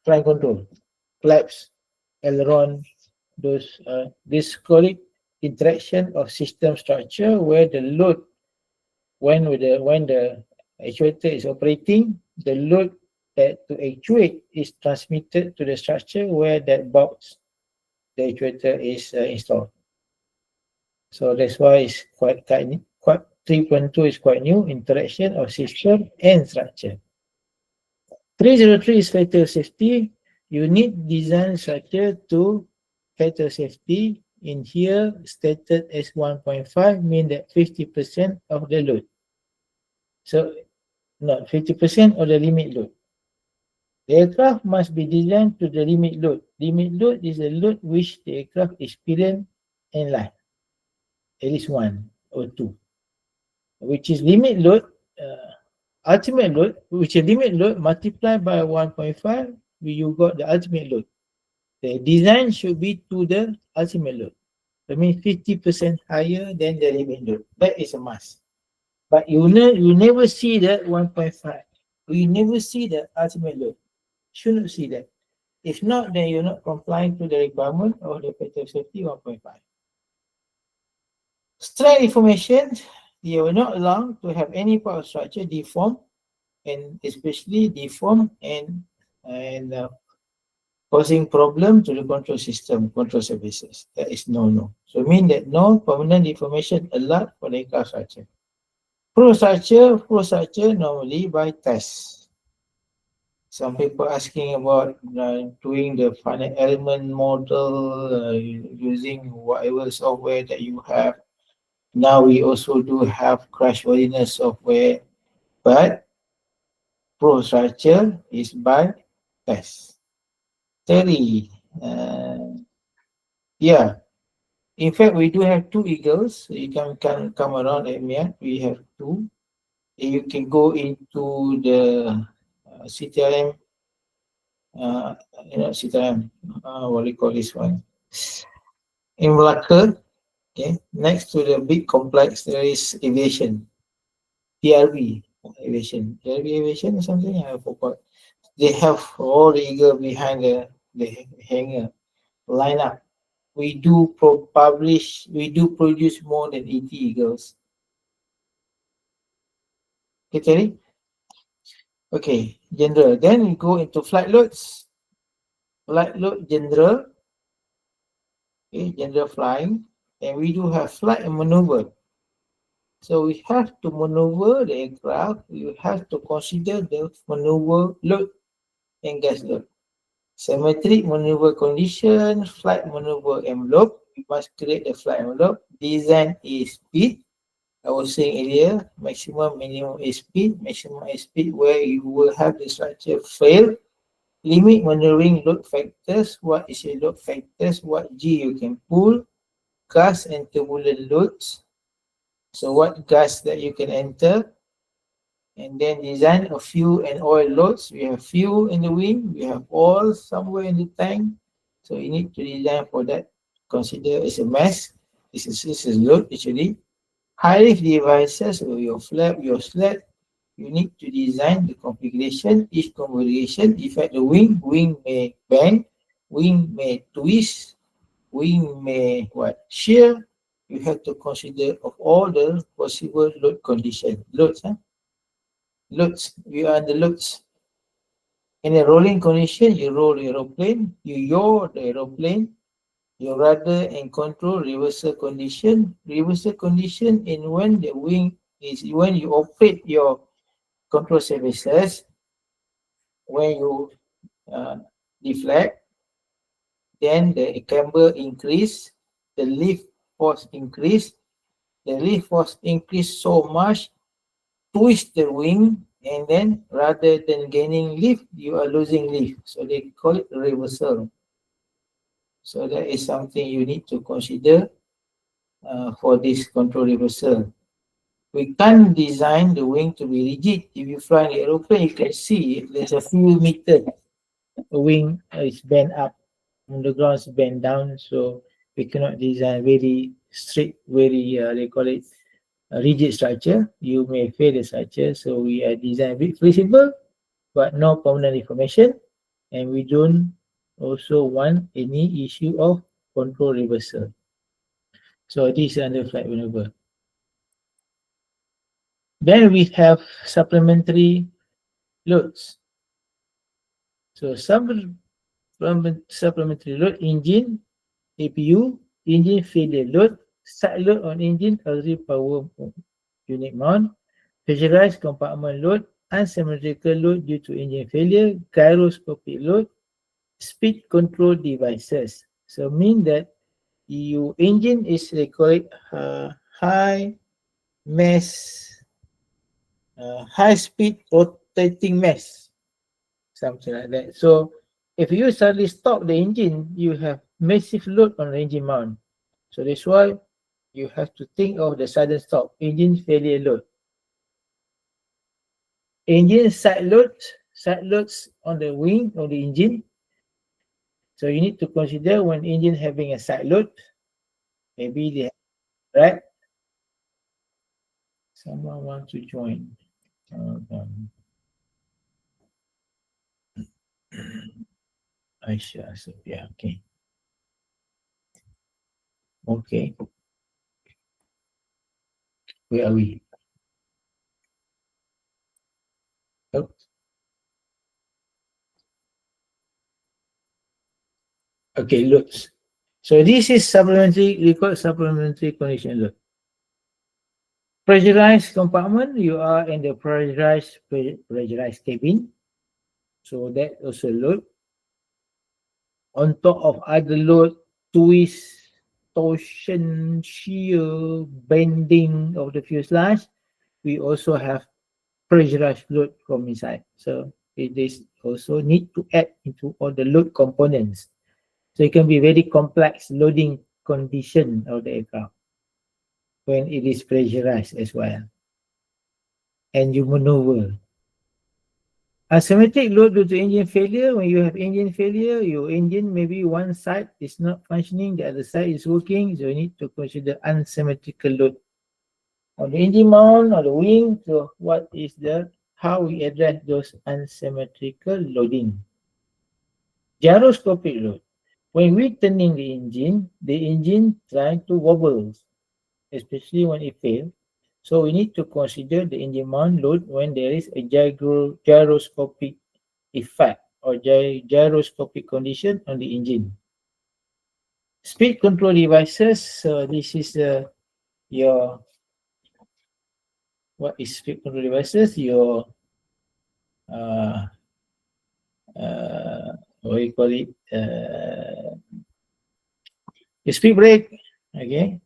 flight control, flaps, aileron, those this call it interaction of system structure, where the load when the actuator is operating, the load that to actuate is transmitted to the structure where that box, the actuator is installed. So that's why it's quite 3.2 is quite new, interaction of system and structure. 303 is factor safety. You need design structure to factor safety. In here, stated as 1.5, mean that 50% of the load. So, not 50% of the limit load. The aircraft must be designed to the limit load. Limit load is the load which the aircraft experience in life. At least one or two. Which is limit load, ultimate load, which is limit load multiplied by 1.5, you got the ultimate load. The design should be to the ultimate load. That means 50% higher than the limit load. That is a must. But you never see the 1.5. You never see the ultimate load. Shouldn't see that. If not, then you're not complying to the requirement of the factor of safety 1.5. Strength information, you are not allowed to have any part of structure deformed, and especially deformed and causing problem to the control system, control services. That is no. So mean that no permanent deformation allowed for the aircraft structure. Pro structure normally by test. Some people asking about doing the finite element model using whatever software that you have. Now we also do have crash worthiness software, but pro structure is by test. Terry, yeah. In fact, we do have 2 eagles. So you can come around at me. We have 2. You can go into the CTRM. CTRM. What do you call this one? In Malacca, okay. Next to the big complex, there is aviation. PRB aviation. PRB aviation or something. I forgot. They have all the eagle behind the hangar line up. We do produce more than 80 eagles. Okay, Terry? Okay, general. Then we go into flight loads. Flight load general. Okay, general flying. And we do have flight and maneuver. So we have to maneuver the aircraft. We have to consider the maneuver load and gas load. Symmetric maneuver condition, flight maneuver envelope. We must create the flight envelope. Design is speed. I was saying earlier, maximum, minimum is speed. Maximum is speed where you will have the structure fail. Limit maneuvering load factors. What is your load factors? What G you can pull? Gas and turbulent loads. So what gas that you can enter? And then design of fuel and oil loads. We have fuel in the wing. We have oil somewhere in the tank. So you need to design for that. Consider as a mass. This is load actually. High lift devices, so your flap, your slat, you need to design the configuration, each configuration. If at the wing may bend, wing may twist, wing may shear. You have to consider of all the possible load condition. Loads, loads. We are the loads. In a rolling condition, you roll the aeroplane, you yaw the aeroplane, you rudder and control reversal condition. Reversal condition in when the wing is when you operate your control services, when you deflect, then the camber increase, the lift force increase. The lift force increase so much, twist the wing, and then rather than gaining lift, you are losing lift. So they call it reversal. So that is something you need to consider for this control reversal. We can't design the wing to be rigid. If you fly the aeroplane, you can see there's a few meters. The wing is bent up, and the ground is bent down. So we cannot design very straight, very they call it a rigid structure. You may fail the structure. So we are design a bit flexible, but no permanent deformation, and we don't also want any issue of control reversal. So this is under flight maneuver. Then we have supplementary loads. So supplementary load, engine, APU, engine failure load, side load on engine, auxiliary power unit mount, pressurized compartment load, unsymmetrical load due to engine failure, gyroscopic load, speed control devices. So mean that your engine is they call it high speed rotating mass, something like that. So if you suddenly stop the engine, you have massive load on the engine mount. So that's why you have to think of the sudden stop, engine failure load. Engine side loads on the wing of the engine. So you need to consider when engine having a side load. Maybe they right? Someone wants to join. Aisha, so yeah, okay. Okay. Where are we? Oh. Okay, loads. So this is supplementary, we call supplementary condition load. Pressurized compartment, you are in the pressurized cabin. So that also load. On top of other load, twist, torsion, shear, bending of the fuselage, we also have pressurized load from inside. So it is also need to add into all the load components. So it can be very complex loading condition of the aircraft when it is pressurized as well. And you maneuver. Asymmetric load due to engine failure. When you have engine failure, your engine maybe one side is not functioning, the other side is working. So you need to consider unsymmetrical load on the engine mount or the wing. So what is how we address those unsymmetrical loading? Gyroscopic load. When we turning the engine trying to wobble, especially when it fails. So we need to consider the engine mount load when there is a gyroscopic effect or gyroscopic condition on the engine. Speed control devices. So this is your what is speed control devices? Your what do you call it? The speed brake. Okay.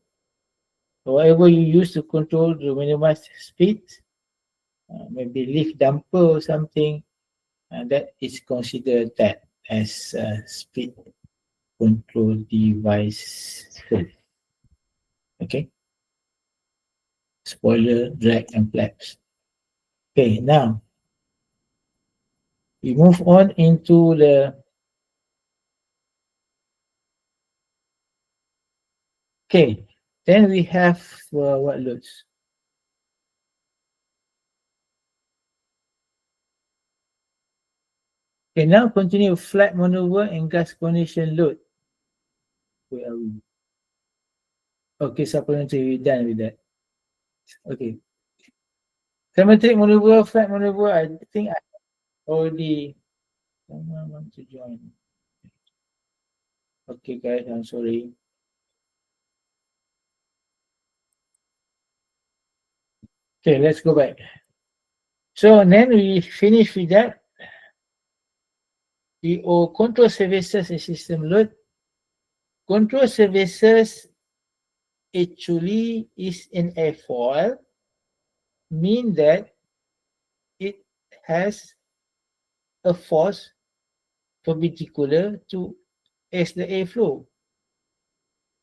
So whatever you use to control to minimize speed, maybe leaf damper or something, that is considered that as speed control device. Okay. Spoiler, drag, and flaps. Okay, now we move on into the then we have what loads? Okay, now continue flight maneuver and gas condition load. Where are we? Okay, supplementary, we're done with that. Okay. Symmetric maneuver, flight maneuver, I think I already. Someone wants to join. Okay, guys, I'm sorry. Okay, let's go back. So then we finish with that. The control services and system load. Control services actually is an airfoil, mean that it has a force perpendicular to as the airflow.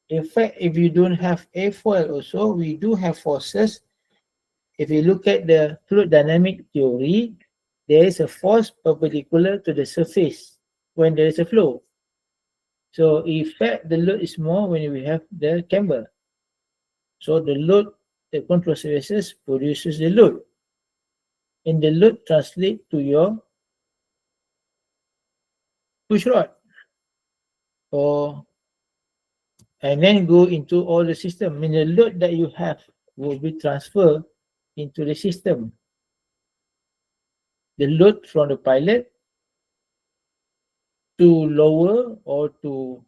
In fact, if you don't have airfoil also, we do have forces. If you look at the fluid dynamic theory, there is a force perpendicular to the surface when there is a flow. So in fact, the load is more when we have the camber. So the load, the control services produces the load. And the load translates to your push rod. And then go into all the system. I mean, the load that you have will be transferred into the system. The load from the pilot to lower or to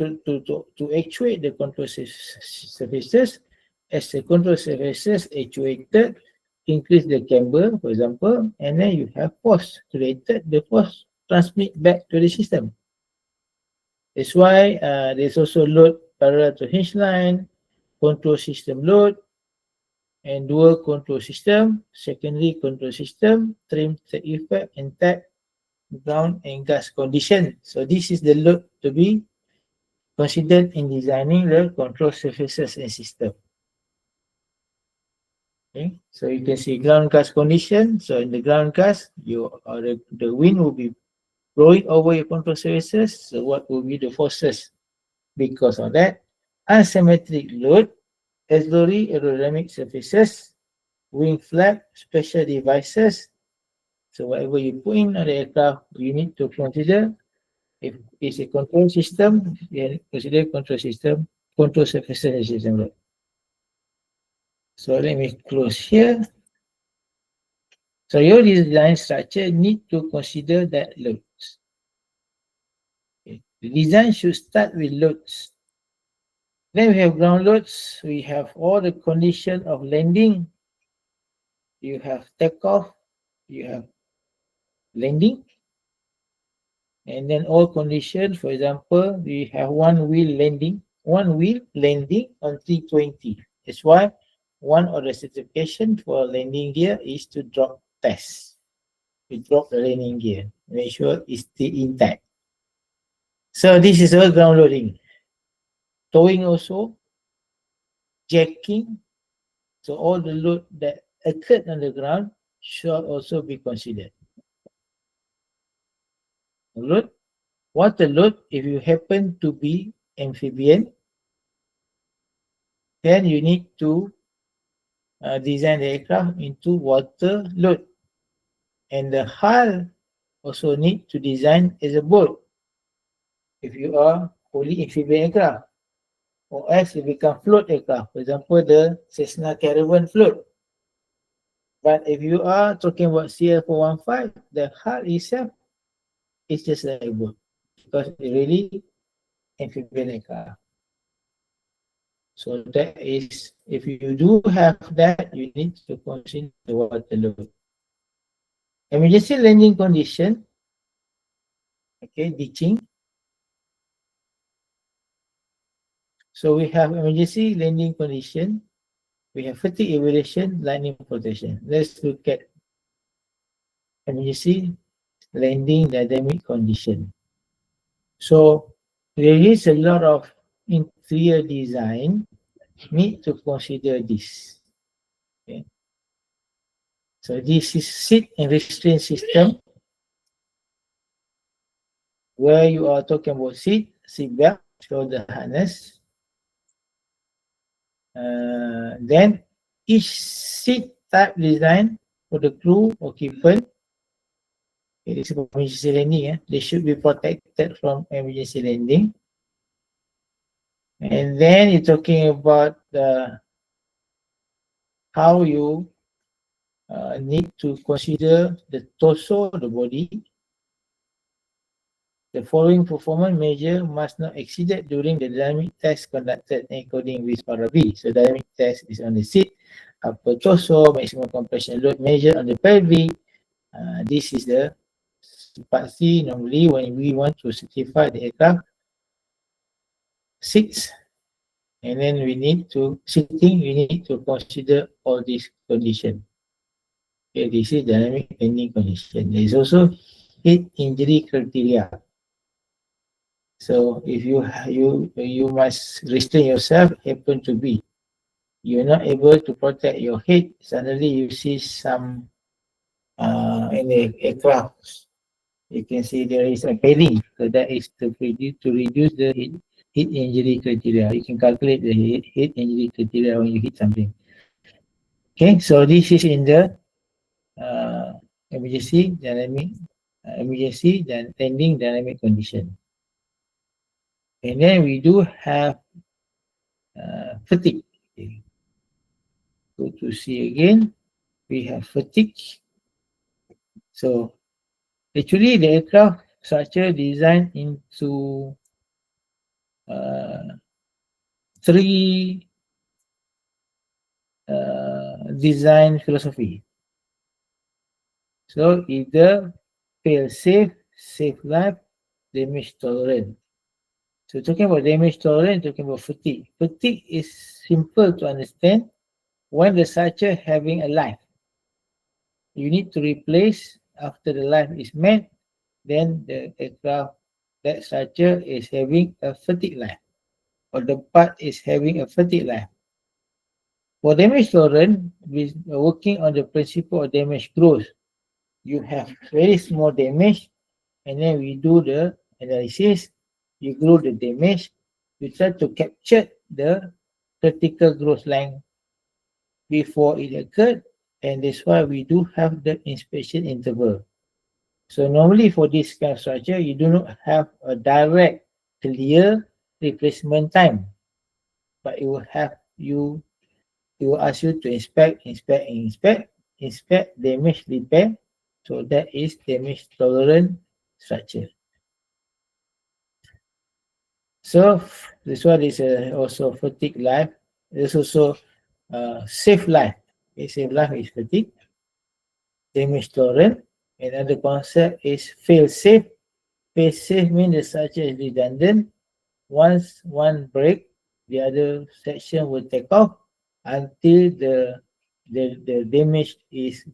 actuate the control surfaces. As the control surfaces actuated, increase the camber, for example, and then you have force created, the force transmit back to the system. That's why there's also load parallel to hinge line, control system load, and dual control system, secondary control system, trim, third effect, and tag, ground, and gas condition. So this is the load to be considered in designing the control surfaces and system. Okay, so you can see ground gas condition. So in the ground gas, the wind will be blowing over your control surfaces. So what will be the forces because of that? Asymmetric load, auxiliary aerodynamic surfaces, wing flap, special devices. So whatever you put in on the aircraft, you need to consider. If it's a control system, you consider control system, control surfaces system load. So let me close here. So your design structure need to consider that loads. Okay. The design should start with loads. Then we have ground loads. We have all the condition of landing. You have takeoff. You have landing. And then all conditions, for example, we have one wheel landing on 320. That's why one of the certification for landing gear is to drop test. We drop the landing gear, make sure it's still intact. So this is all ground loading. Towing also, jacking. So all the load that occurred on the ground should also be considered. Load, water load, if you happen to be amphibian, then you need to design the aircraft into water load. And the hull also need to design as a boat. If you are fully amphibian aircraft, or else it become float aircraft. For example, the Cessna Caravan float. But if you are talking about CL415, the hull itself is just like a boat because it really amphibian aircraft. So that is, if you do have that, you need to consider the water load. Emergency landing condition, okay, ditching. So we have emergency landing condition, we have fatigue evaluation, lightning protection. Let's look at emergency landing dynamic condition. So there is a lot of interior design need to consider this. Okay. So this is seat and restraint system, where you are talking about seat belt, shoulder harness. Then each seat type design for the crew occupant. It is about emergency landing. They should be protected from emergency landing. And then you're talking about how you need to consider the torso, the body. The following performance measure must not exceed during the dynamic test conducted according with para B. So dynamic test is on the seat, upper torso, maximum compression load measure on the pelvic. This is the part C. Normally when we want to certify the aircraft, 6, and then we need to consider all these conditions. Okay, this is dynamic landing condition. There is also heat injury criteria. So if you must restrain yourself, happen to be you're not able to protect your head, suddenly you see some in the aircraft, you can see there is a padding. So that is to reduce the heat injury criteria. You can calculate the heat injury criteria when you hit something. Okay, so this is in the emergency landing dynamic condition. And then we do have fatigue. Okay. Go to C again. We have fatigue. So actually the aircraft structure designed into 3 design philosophy. So either fail safe, save life, damage tolerant. So talking about damage tolerant, talking about fatigue. Fatigue is simple to understand. When the structure having a life, you need to replace after the life is met, then the aircraft, that structure is having a fatigue life, or the part is having a fatigue life. For damage tolerant, with working on the principle of damage growth, you have very small damage, and then we do the analysis, you grow the damage, you try to capture the critical growth line before it occurred, and that's why we do have the inspection interval. So normally for this kind of structure, you do not have a direct, clear replacement time, but it will have you, it will ask you to inspect, damage, repair. So that is damage tolerant structure. So this one is also fatigue life. There's also safe life. Okay, safe life is fatigue. Damage tolerant. Another concept is fail safe. Fail safe means the structure is redundant. Once one break, the other section will take off until the damage is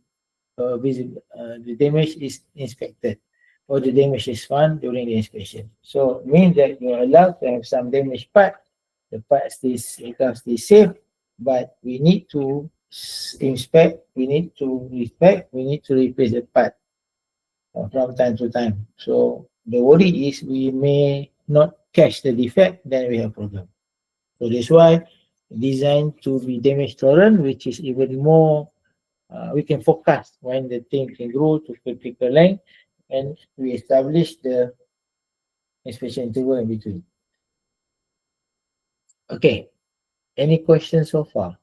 visible. The damage is inspected, or the damage is found during the inspection. So means that you are allowed to have some damaged part. The part stays safe, but we need to inspect, we need to respect, we need to replace the part from time to time. So the worry is we may not catch the defect, then we have problem. So that's why designed to be damage tolerant, which is even more, we can forecast when the thing can grow to critical length, and we establish the inspection interval in between. Okay, any questions so far?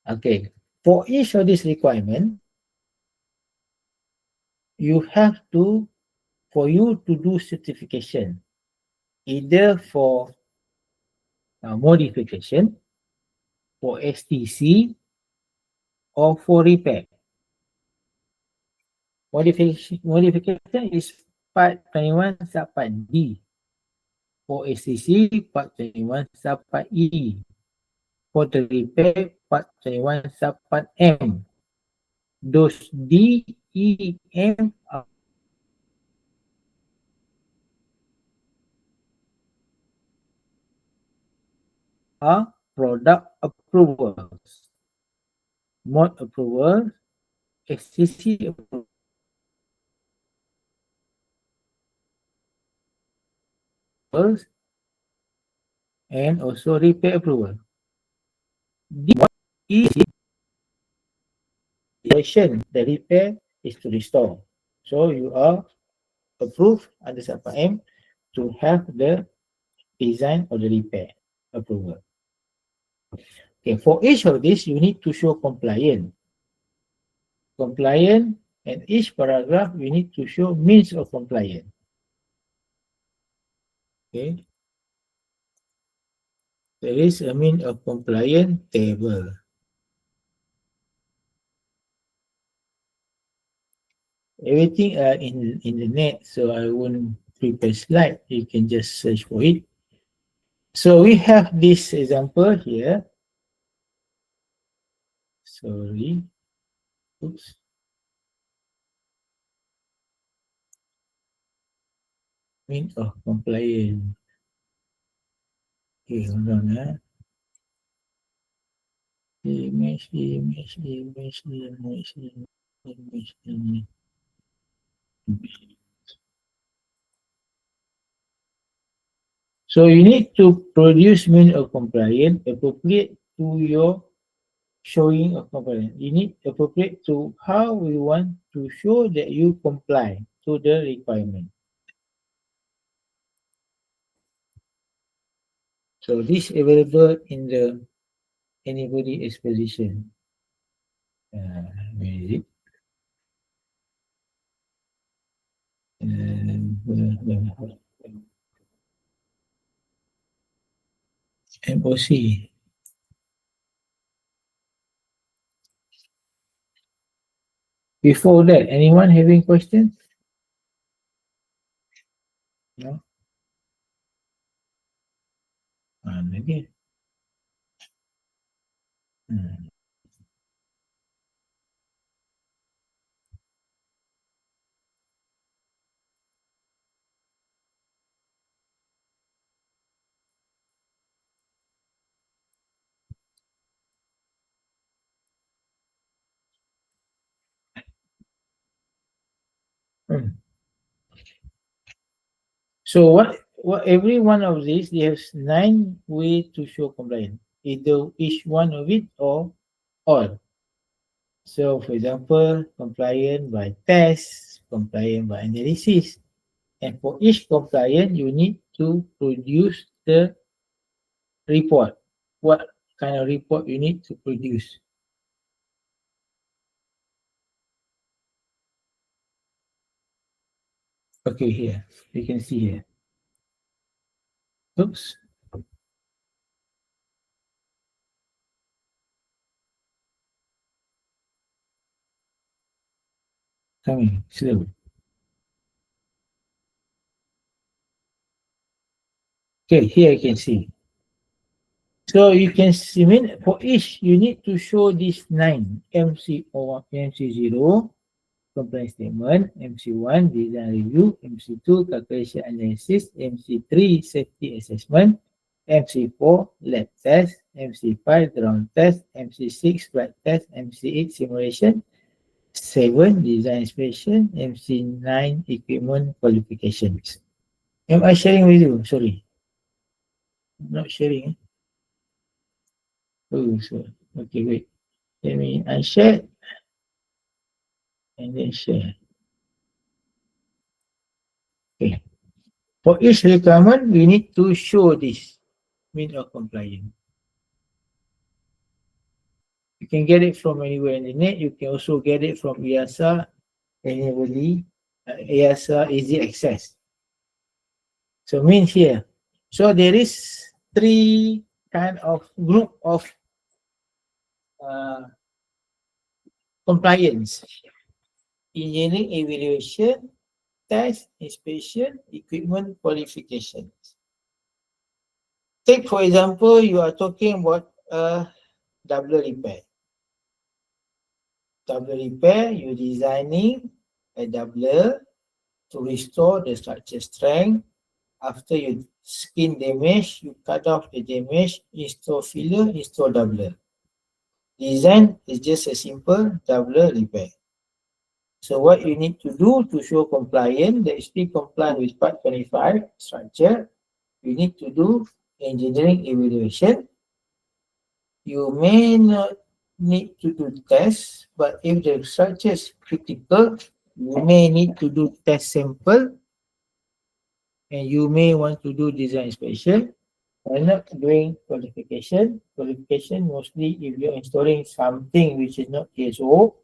Okay, for each of these requirements, you have to, for you to do certification, either for modification, for STC, or for repair. Modification is part 21 subpart D. For STC, part 21 subpart E. For the repair, part 21 subpart M. Those D, E, M are product approvals. Mod approvals, STC approvals, and also repair approval. D is the repair is to restore. So you are approved under subpart M to have the design or the repair approval. Okay, for each of these, you need to show compliant. Compliant, and each paragraph, you need to show means of compliance. Okay. There is a mean of compliance table. Everything are in the net, so I won't prepare slide. You can just search for it. So we have this example here. Sorry. Oops. Mean of compliance. Okay, hold on. Image. So you need to produce mean of compliance appropriate to your showing of compliance. You need appropriate to how we want to show that you comply to the requirement. So this available in the anybody exposition. Where is it? MOC. Before that, anyone having questions? No? Again. So what every one of these, they have 9 ways to show compliance, either each one of it or all. So, for example, compliant by test, compliant by analysis. And for each compliant, you need to produce the report. What kind of report you need to produce? Okay, here, you can see here. Oops. Coming slow. Okay, here you can see. So you can see, for each, you need to show these 9 MC0, MC0, compliance statement, MC1, design review, MC2, calculation analysis, MC3, safety assessment, MC4, lab test, MC5, ground test, MC6, flight test, MC8, simulation, 7, design inspection, MC9, equipment qualifications. Am I sharing with you? Sorry. I'm not sharing. Oh, so, okay, wait. Let me unshare and then share. Okay. For each requirement, we need to show this mean of compliance. You can get it from anywhere in the net. You can also get it from EASA, annually, EASA easy access. So mean here. So there is 3 kind of group of compliance: engineering evaluation, test, inspection, equipment qualifications. Take, for example, you are talking about a doubler repair. Doubler repair, you're designing a doubler to restore the structure strength. After you skin damage, you cut off the damage, install filler, install doubler. Design is just a simple doubler repair. So what you need to do to show compliant, that is still compliant with part 25 structure, you need to do engineering evaluation. You may not need to do tests, but if the structure is critical, you may need to do test sample, and you may want to do design inspection. While not doing qualification, mostly if you're installing something which is not TSO,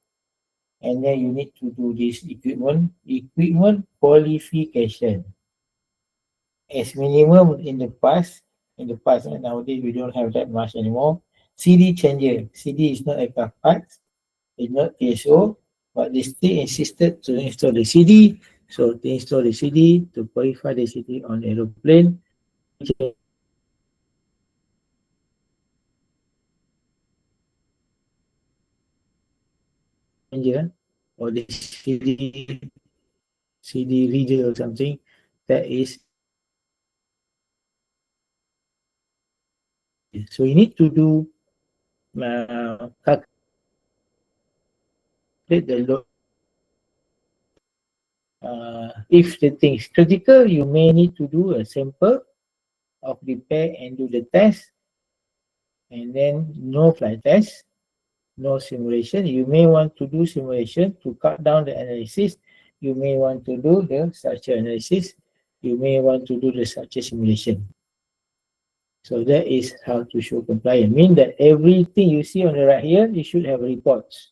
and then you need to do this equipment qualification. As minimum in the past, nowadays we don't have that much anymore. CD changer. CD is not a car part, it's not TSO, but they still insisted to install the CD. So to install the CD, to qualify the CD on aeroplane, changer or the CD reader or something, that is. So you need to do calculate the load. If the thing is critical, you may need to do a sample of repair and do the test, and then no flight test, no simulation. You may want to do simulation to cut down the analysis. You may want to do the structure analysis. You may want to do the structure simulation. So that is how to show compliance. Mean that everything you see on the right here, you should have reports.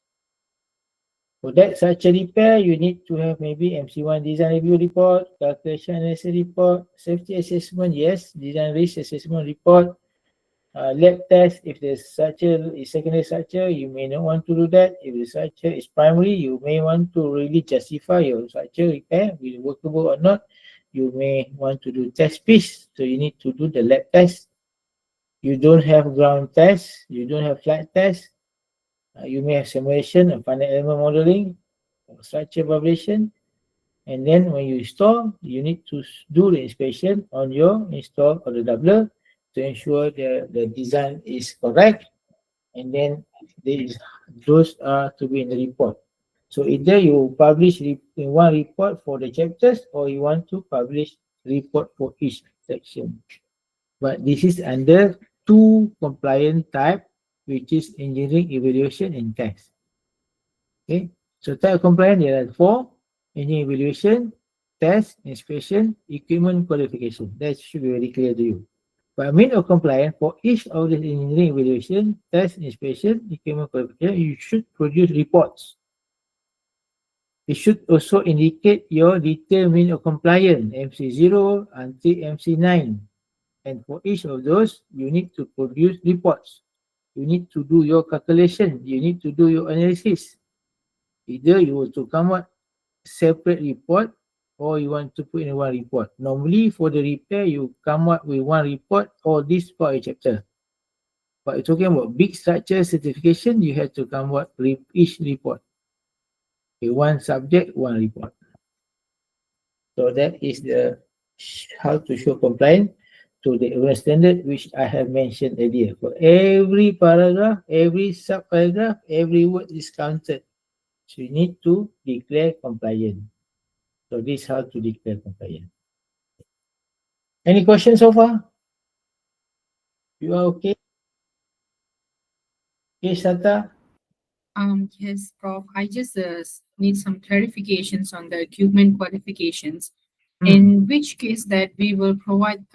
For that such a repair, you need to have maybe MC1 design review report, calculation analysis report, safety assessment, yes, design risk assessment report, lab test. If the structure is secondary structure, you may not want to do that. If the structure is primary, you may want to really justify your structure repair, will it workable or not. You may want to do test piece, so you need to do the lab test. You don't have ground test, you don't have flight test. You may have simulation and finite element modeling, structure vibration, and then when you install, you need to do the inspection on your install of the doubler to ensure the design is correct, and then those are to be in the report. So either you publish in one report for the chapters, or you want to publish report for each section. But this is under two compliant type, which is engineering evaluation and test. Okay, so type of compliant there are four: engineering evaluation, test, inspection, equipment qualification. That should be very clear to you. By means of compliance, for each of the engineering evaluation, test, inspection, equipment qualification, you should produce reports. It should also indicate your detailed mean of compliance, MC0 until MC9. And for each of those, you need to produce reports. You need to do your calculation. You need to do your analysis. Either you want to come up separate report or you want to put in one report. Normally for the repair, you come up with one report or this for a chapter. But you're talking about big structure certification, you have to come up with each report. Okay, one subject, one report. So that is the how to show compliance to the UN standard, which I have mentioned earlier. For every paragraph, every sub-paragraph, every word is counted. So you need to declare compliant. So this is how to declare compliant. Any questions so far? You are okay? Yes, Sata? Yes, Prof. I just need some clarifications on the equipment qualifications. In which case that we will provide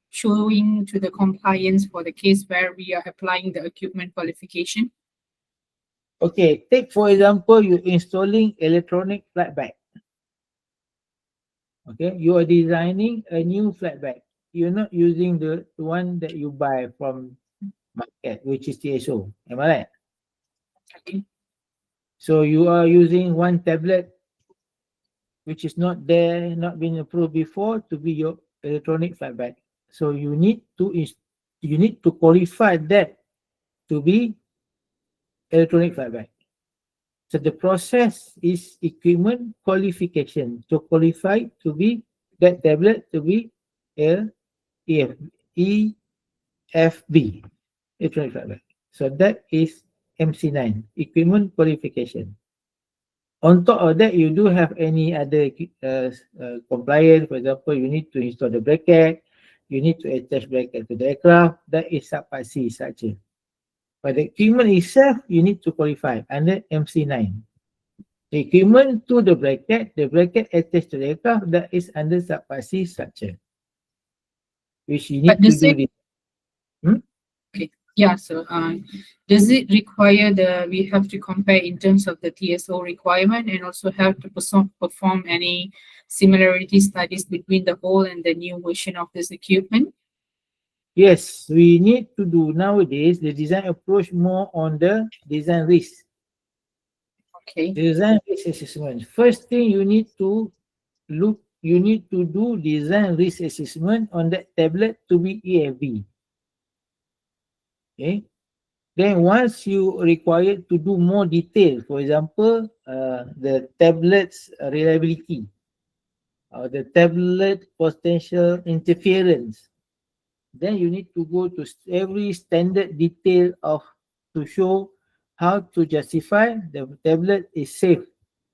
showing to the compliance for the case where we are applying the equipment qualification. Okay, take for example, you installing electronic flat bag. Okay, you are designing a new flat bag. You're not using the one that you buy from market, which is TSO. Am I right? Okay. So you are using one tablet which is not there, not been approved before to be your electronic flat bag. So you need to qualify that to be electronic flat bag. So the process is equipment qualification to qualify to be that tablet to be EFB, electronic flat bag. So that is MC9, equipment qualification. On top of that, you do have any other compliance. For example, you need to install the bracket, you need to attach bracket to the aircraft. That is Subpart C structure. But the equipment itself, you need to qualify under MC9. The equipment to the bracket attached to the aircraft, that is under Subpart C structure, which you need to do this. Okay. Yeah, so does it require we have to compare in terms of the TSO requirement and also have to perform any similarity studies between the old and the new version of this equipment? Yes, we need to do nowadays the design approach more on the design risk. Okay. Design risk assessment. First thing you need to do design risk assessment on that tablet to be EFB. Okay. Then once you require to do more detail, for example, the tablet's reliability or the tablet potential interference, then you need to go to every standard detail to show how to justify the tablet is safe,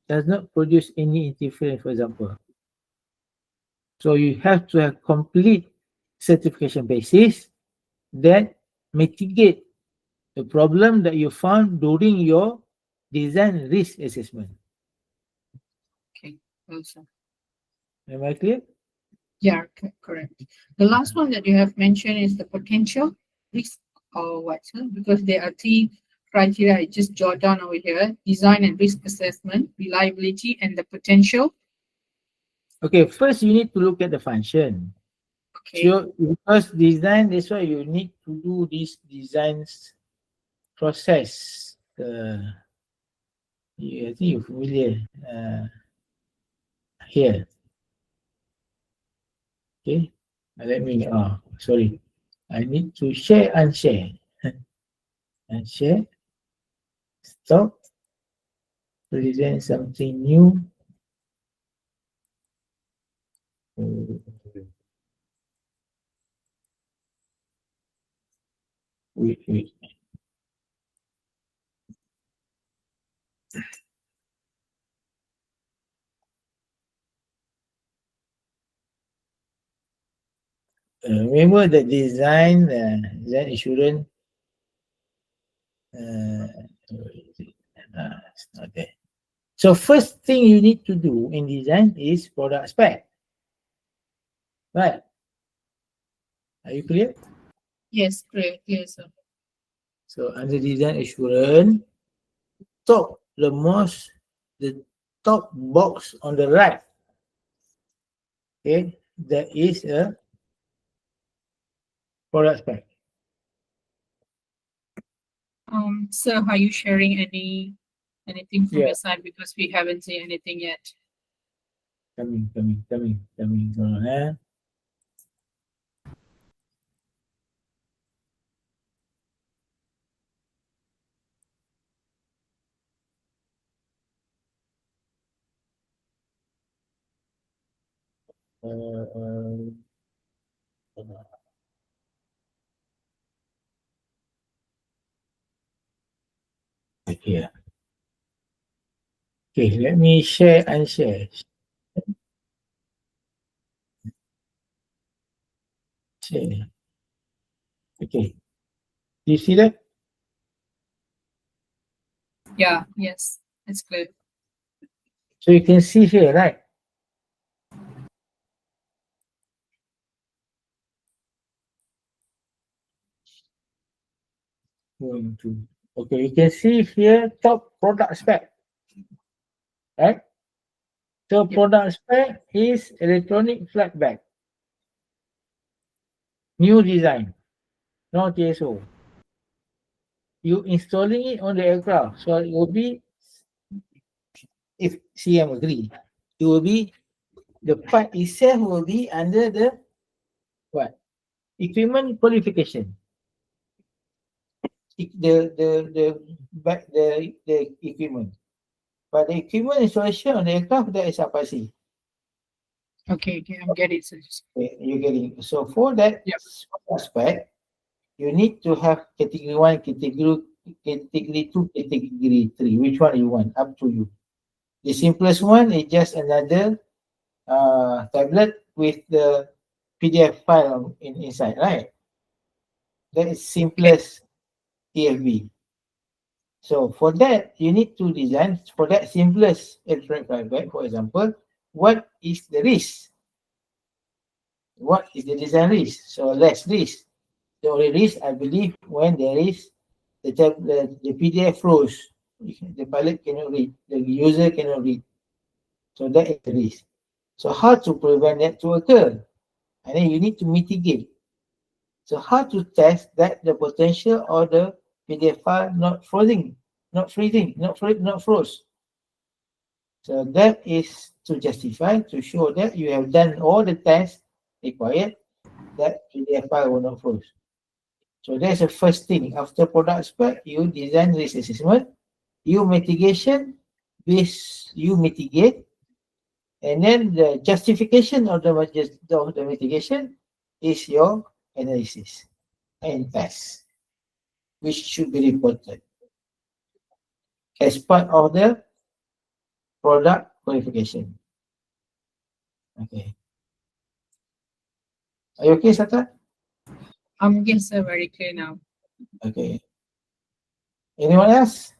does not produce any interference, for example. So you have to have complete certification basis that mitigate the problem that you found during your design risk assessment. Okay. Also. Am I clear? Yeah, correct. The last one that you have mentioned is the potential risk or what? Because there are three criteria I just jot down over here: design and risk assessment, reliability, and the potential. Okay, first you need to look at the function. Okay. So because design, that's why you need to do this design process. I think you're familiar here. Okay, let me, sorry. I need to share, unshare. Unshare. Stop. Present something new. Wait. Remember the design assurance. It's not there. So first thing you need to do in design is product spec. Right? Are you clear? Yes, great. Yes, sir. So under design assurance, the top box on the right, okay, there is a product spec. Sir, are you sharing anything from Yeah. your side, because we haven't seen anything yet? Coming. Hold on, Here. Okay, let me share and share. Share. Okay. Do you see that? Yeah, yes, it's clear. So you can see here, right? Going to. Okay, you can see here top product spec. Right? So Yep. product spec is electronic flight bag. New design. No TSO. You installing it on the aircraft. So it will be, if CM agree, it will be, the part itself will be under the what? Equipment qualification. The equipment. But the equipment installation on the aircraft, that is APASI. Okay, I'm getting it, sir. Okay, you're getting. So for that Yep. aspect, you need to have category 1, category 2, category 3. Which one you want? Up to you. The simplest one is just another tablet with the PDF file inside, right? That is simplest TFB. So for that, you need to design for that simplest electronic file bag, for example, what is the risk? What is the design risk? So less risk. The only risk, I believe, when there is the PDF froze, the pilot cannot read, the user cannot read. So that is the risk. So how to prevent that to occur? And then you need to mitigate. So how to test that the potential or the PDF file not freezing, not froze. So that is to justify, to show that you have done all the tests required that PDF file will not freeze. So that's the first thing. After product spec, you design risk assessment, you mitigate, and then the justification of the mitigation is your analysis and test, which should be reported as part of the product qualification. Okay. Are you okay, Sata? Yes, sir, very clear now. Okay. Anyone else?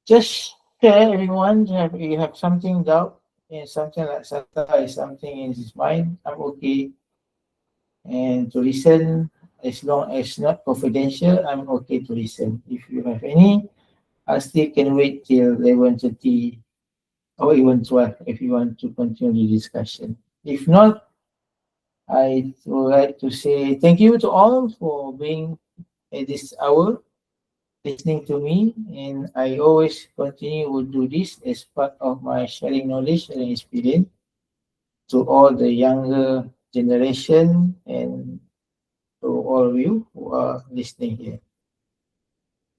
Just share, everyone. If you have something doubt and something like Sata is something in his mind, I'm okay. And to listen, as long as not confidential, I'm okay to listen. If you have any, I still can wait till 11:30 or even 12 if you want to continue the discussion. If not, I would like to say thank you to all for being at this hour, listening to me, and I always continue to do this as part of my sharing knowledge and experience to all the younger generation and to all of you who are listening here.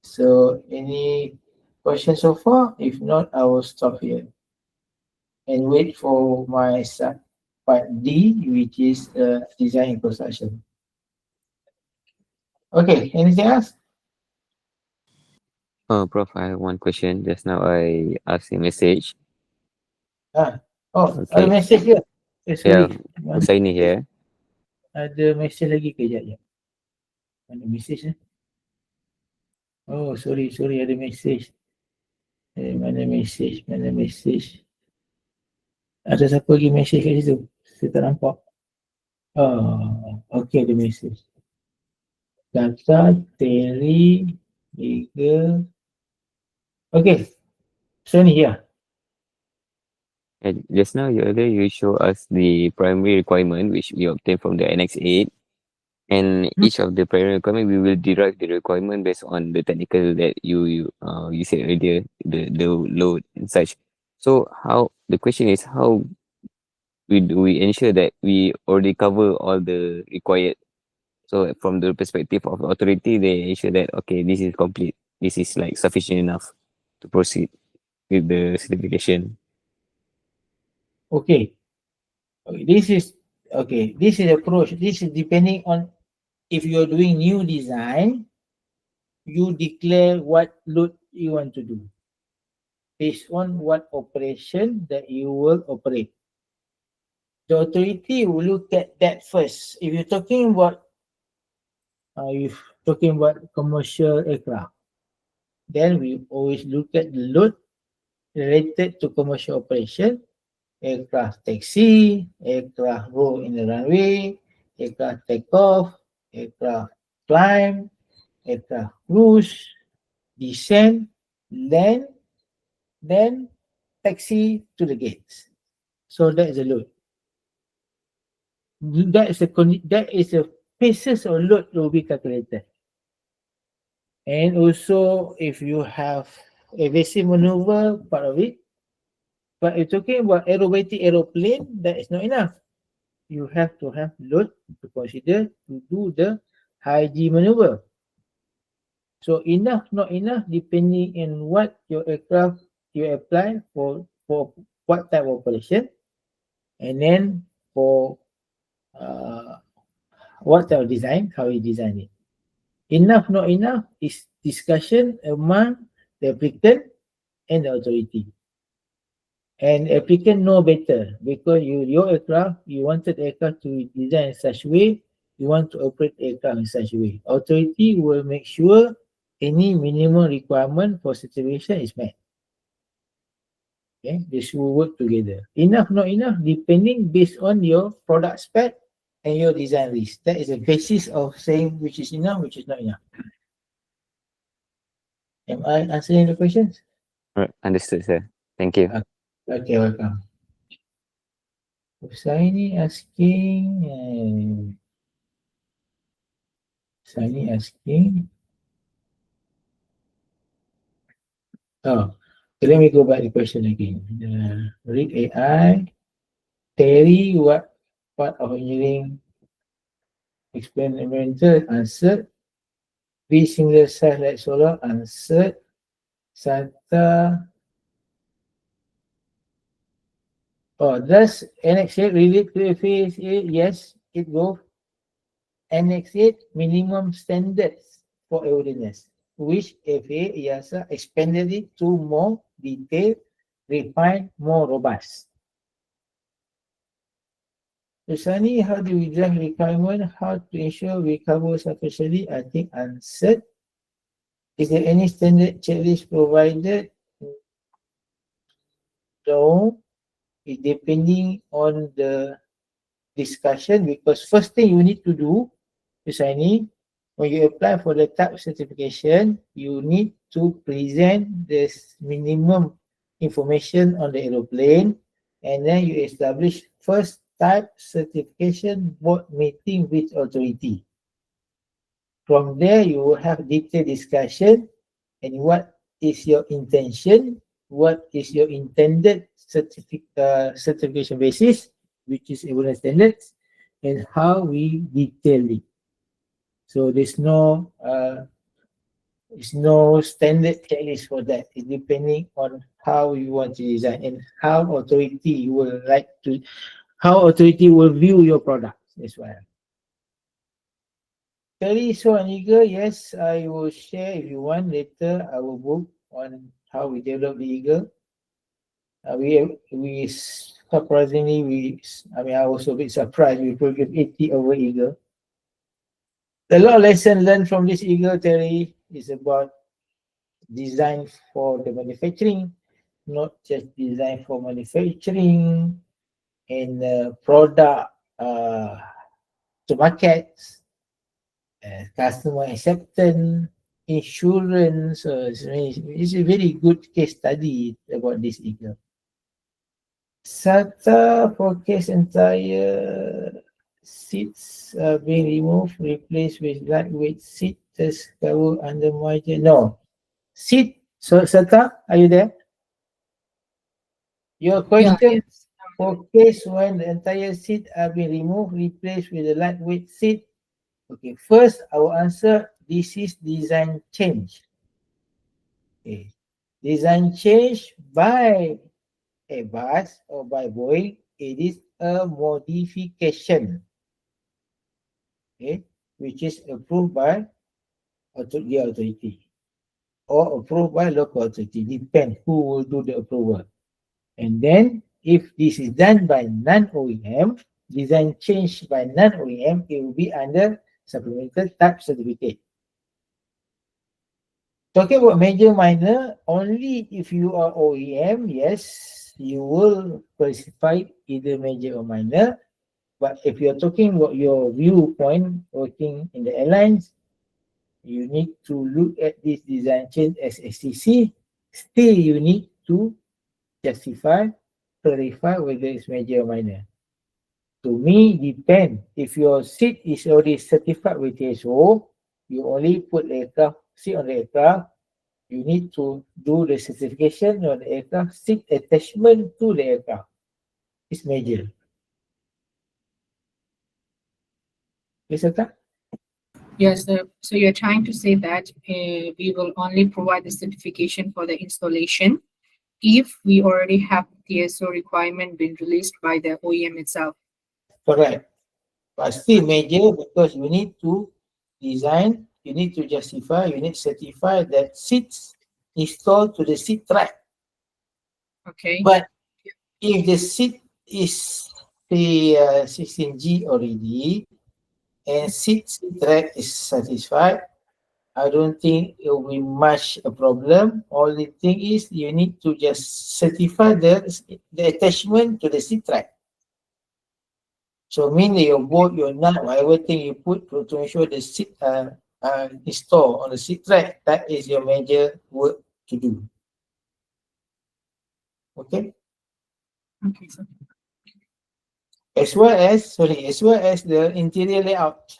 So, any questions so far? If not, I will stop here and wait for my part D, which is design and construction. Okay, anything else? Prof, I have one question. Just now I asked a message. Oh, a Okay. message here. Yeah, Sorry. Husaini here. Ada mesej lagi ke? Sekejap. Mana mesej ni? Oh, sorry, ada mesej. Mana mesej? Ada siapa lagi mesej kat situ? Saya tak nampak. Okay, ada mesej. Data, Terry, Eagle. Okay, so ni ya. And just now earlier you show us the primary requirement which we obtained from the Annex 8. And each of the primary requirement we will derive the requirement based on the technical that you said earlier, the load and such. So how the question is how do we ensure that we already cover all the required. So from the perspective of authority, they ensure that okay, this is complete. This is like sufficient enough to proceed with the certification. Okay. This is approach. This is depending on if you're doing new design, you declare what load you want to do based on what operation that you will operate. The authority will look at that first. If you're talking about commercial aircraft, then we always look at the load related to commercial operation, aircraft taxi, aircraft roll in the runway, aircraft takeoff, aircraft climb, aircraft cruise, descent, land, then taxi to the gates. So that is the load. That is a pieces of load will be calculated. And also if you have evasive maneuver, part of it. But you're talking about aerobatic aeroplane, that is not enough. You have to have load to consider to do the high G maneuver. So enough, not enough, depending on what your aircraft you apply for what type of operation, and then for what type of design, how you design it. Enough, not enough is discussion among the applicant and the authority. And applicant know better because your aircraft, you wanted aircraft to design in such a way, you want to operate aircraft in such a way. Authority will make sure any minimum requirement for certification is met. Okay, this will work together. Enough, not enough, depending based on your product spec and your design risk. That is the basis of saying which is enough, which is not enough. Am I answering the questions? Right, understood, sir. Thank you. Okay, welcome. Saini asking. Oh, okay, let me go back to the question again. Read AI. Terry, what part of engineering experimental answered? B single size like solar answered. Santa. Oh, does Annex 8 relate to FAA? Yes, it goes. Annex 8 minimum standards for airworthiness, which FAA EASA expanded it to more detailed, refined, more robust. Sunny, how do we draft requirement? How to ensure we cover sufficiently? I think answered. Is there any standard checklist provided? No. It's depending on the discussion because first thing you need to do, Sunny, when you apply for the type certification, you need to present this minimum information on the aeroplane and then you establish first type certification board meeting with authority. From there, you will have detailed discussion and what is your intention, what is your intended certification basis, which is airworthiness standards, and how we detail it. So there's no standard checklist for that. It's depending on how you want to design and how authority will view your product as well. Terry, so an eagle, yes, I will share if you want later our book on how we develop the eagle. We surprisingly, I was a bit surprised we could give 80 over Eagle. A lot of lesson learned from this Eagle theory is about design for the manufacturing, not just design for manufacturing and product to markets, customer acceptance, insurance. It's a very good case study about this Eagle. SATA forecast entire seats are being removed, replaced with lightweight seats covered under margin. No. Seat, so SATA, are you there? Your question, yes. forecast when the entire seat are being removed, replaced with a lightweight seat. Okay, first I will answer, this is design change. Okay. Design change by Airbus or by Boeing, it is a modification, okay, which is approved by the authority or approved by local authority, depend who will do the approval. And then if this is done by non-OEM, design change by non-OEM, it will be under supplemental type certificate. Talking about major minor, only if you are OEM, yes, you will specify either major or minor. But if you're talking about your viewpoint working in the airlines, you need to look at this design change as STC. Still, you need to justify, clarify whether it's major or minor. To me, depend. If your seat is already certified with TSO, you only put the aircraft seat on the aircraft. You need to do the certification on the aircraft seat attachment to the aircraft. It's major. Yes, sir? Yes, so you're trying to say that we will only provide the certification for the installation if we already have TSO requirement been released by the OEM itself. Correct. But still major because you need to design, you need to justify, you need to certify that seats installed to the seat track. Okay. But if the seat is the 16G already and seat track is satisfied, I don't think it will be much a problem. Only thing is you need to just certify the attachment to the seat track. So mean your bolt, your nut, whatever thing you put to ensure the seat installed on the seat track, that is your major work to do. Okay? Okay, sir. As well as the interior layout.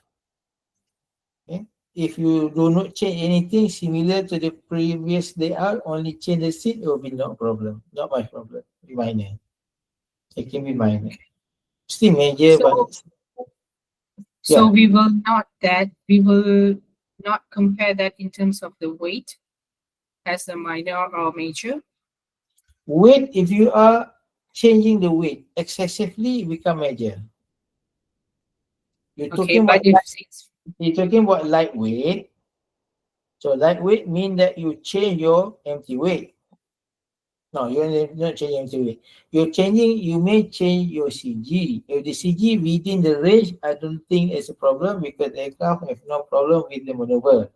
Okay? If you do not change anything similar to the previous layout, only change the seat, it will be no problem. Not much problem. Be minor. It can be minor. Still major, but So yeah. we will not compare that in terms of the weight as a minor or major. Weight, if you are changing the weight excessively, it become major. You're Okay, talking but about if it's you're talking about lightweight. So lightweight mean that you change your empty weight. No, you're not changing empty weight. You may change your CG. If the CG within the range, I don't think it's a problem because the aircraft have no problem with the maneuver.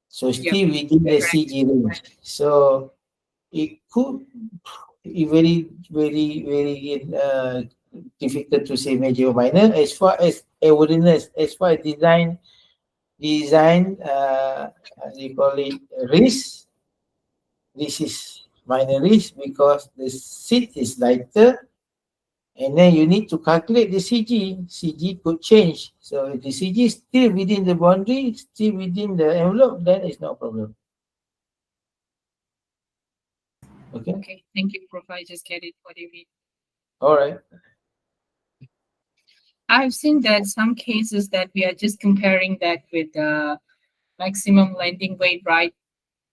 So still within the correct. CG range. So it could be very, very, very difficult to say major or minor. As far as airworthiness, as far as design, you call it risk. This is minor risk because the seat is lighter, and then you need to calculate the CG. CG could change. So if the CG is still within the boundary, still within the envelope, then it's no problem. Okay. Okay, thank you, Prof. I just get it what you mean. All right. I've seen that some cases that we are just comparing that with the maximum landing weight, right?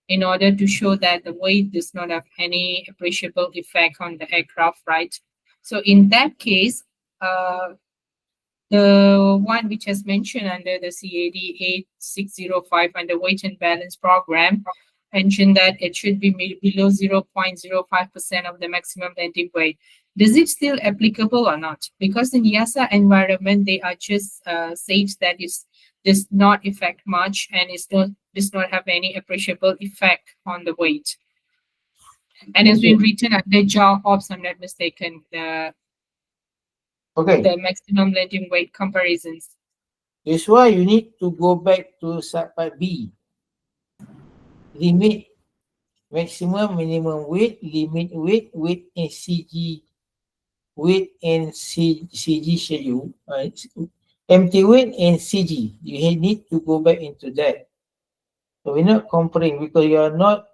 In order to show that the weight does not have any appreciable effect on the aircraft, right? So in that case, the one which has mentioned under the CAD 8605 and the weight and balance program, mentioned that it should be below 0.05% of the maximum landing weight. Does it still applicable or not? Because in YASA environment, they are just said that it does not affect much and does not have any appreciable effect on the weight. And it's been written under JAR Ops, I'm not mistaken, the maximum landing weight comparisons. That's why you need to go back to subpart B. Limit maximum minimum weight, limit weight and CG weight and CG schedule, empty weight and CG. You need to go back into that. So we're not comparing because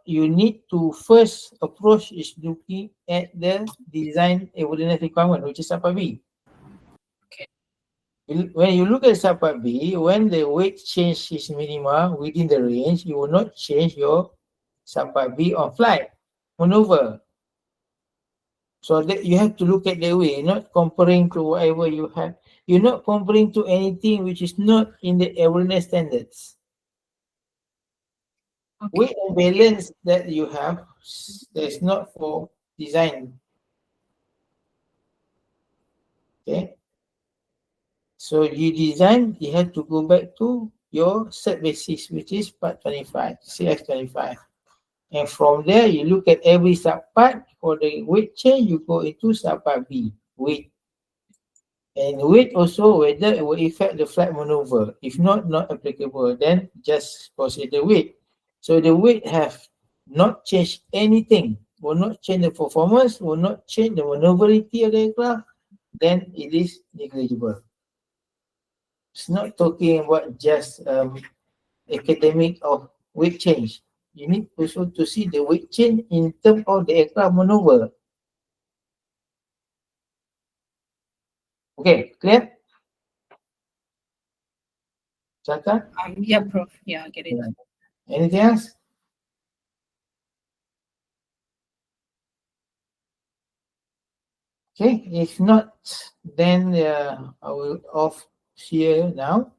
you need to first approach is looking at the design airworthiness requirement, which is subpart B. Okay. When you look at subpart B, when the weight change is minima within the range, you will not change your subpart B on flight maneuver. So that you have to look at the way, not comparing to whatever you have. You're not comparing to anything which is not in the airworthiness standards. Okay. Weight and balance that you have, that's not for design. Okay. So you design, you have to go back to your set basis, which is part 25, CX 25. And from there, you look at every subpart. For the weight change, you go into subpart B, weight. And weight also, whether it will affect the flight maneuver. If not applicable, then just consider weight. So the weight have not changed anything, will not change the performance, will not change the maneuverability of the aircraft, then it is negligible. It's not talking about just academic of weight change. You need also to see the weight change in terms of the aircraft maneuver. Okay, clear? Chata? Yeah, Prof. Yeah, I get it. Anything else? Okay, if not, then I will off here now.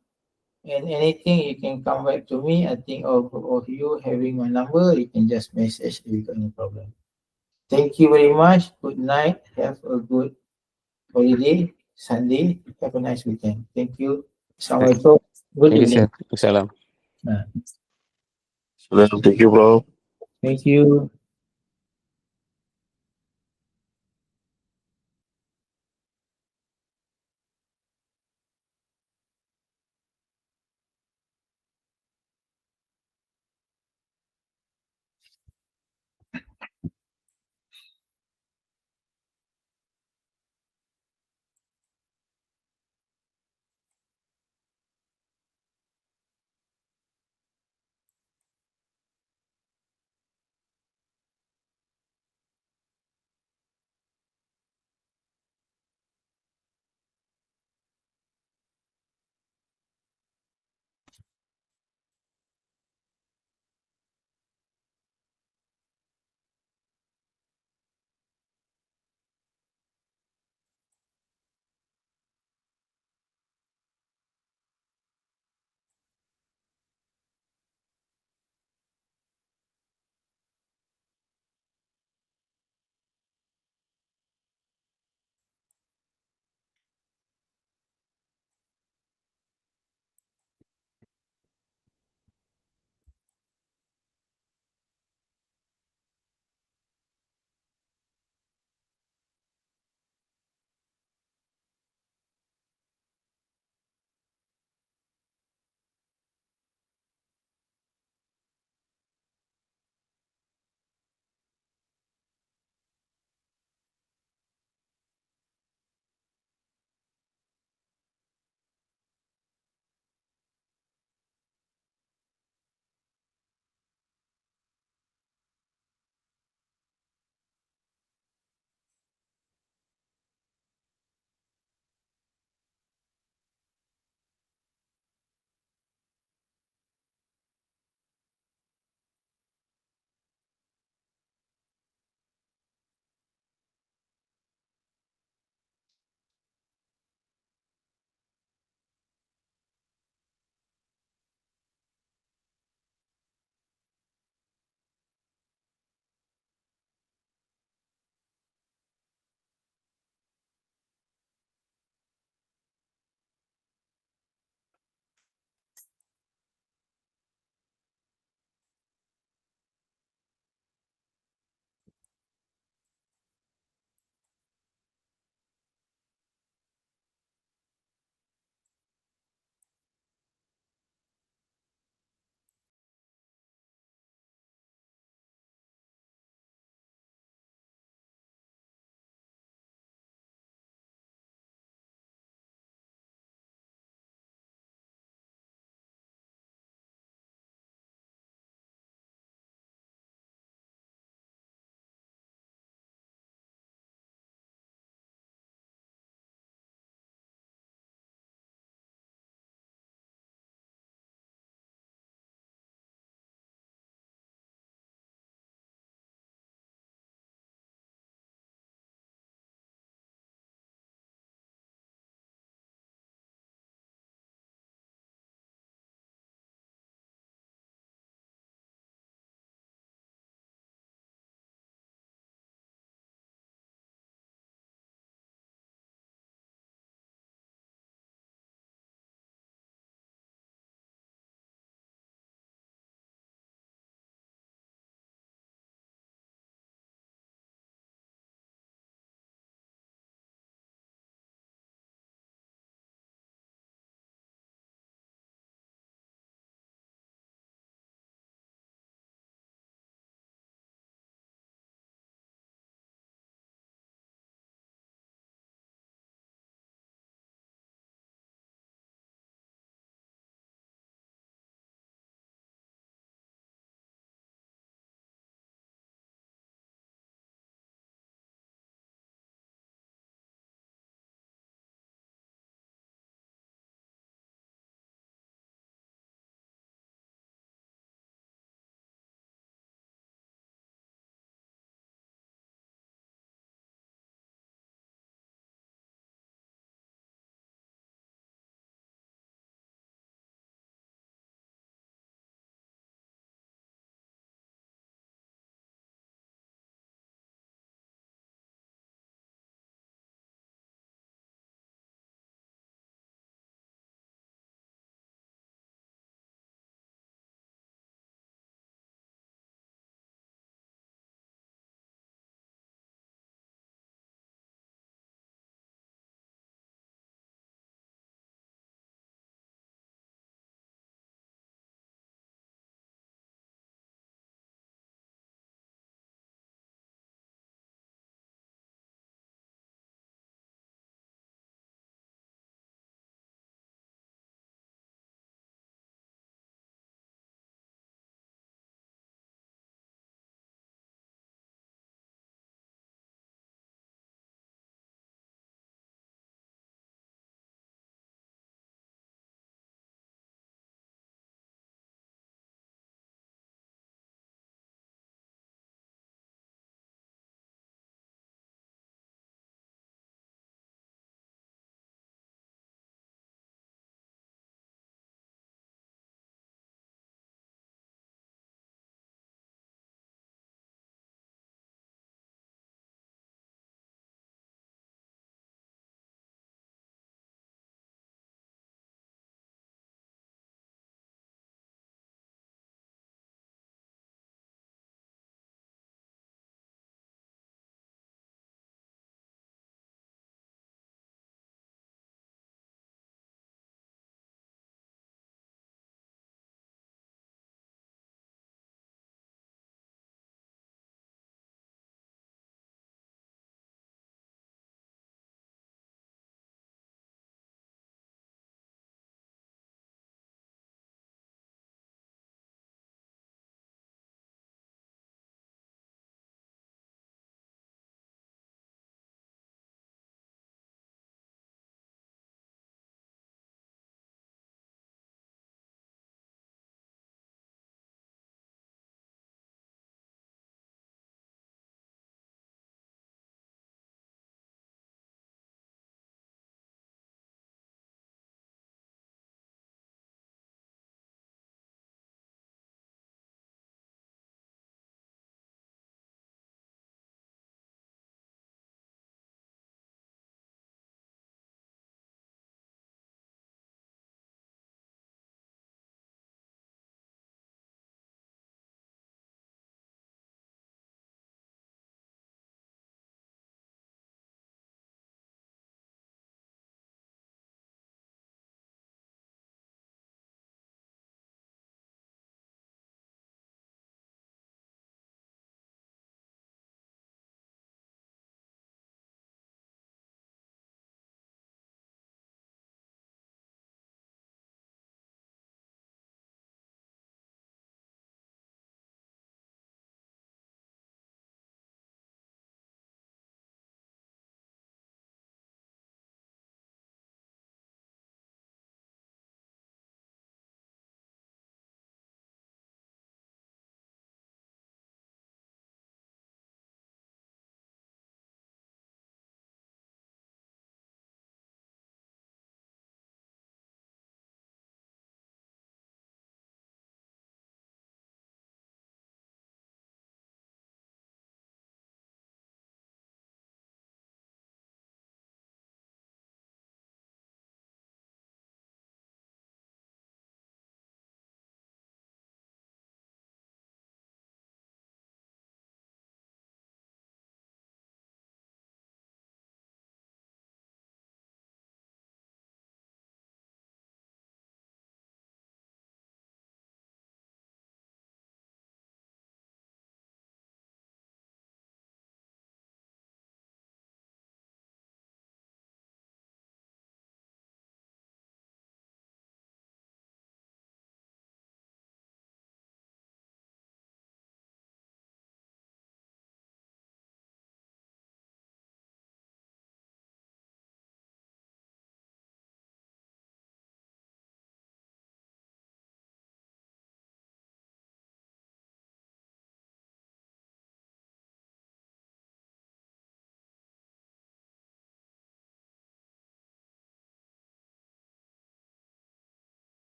And anything you can come back to me. I think of you having my number, you can just message if you got any problem. Thank you very much. Good night. Have a good holiday, Sunday. Have a nice weekend. Thank you. Assalamualaikum. Good Thank you, sir. evening. Assalam. Thank you, bro. Thank you.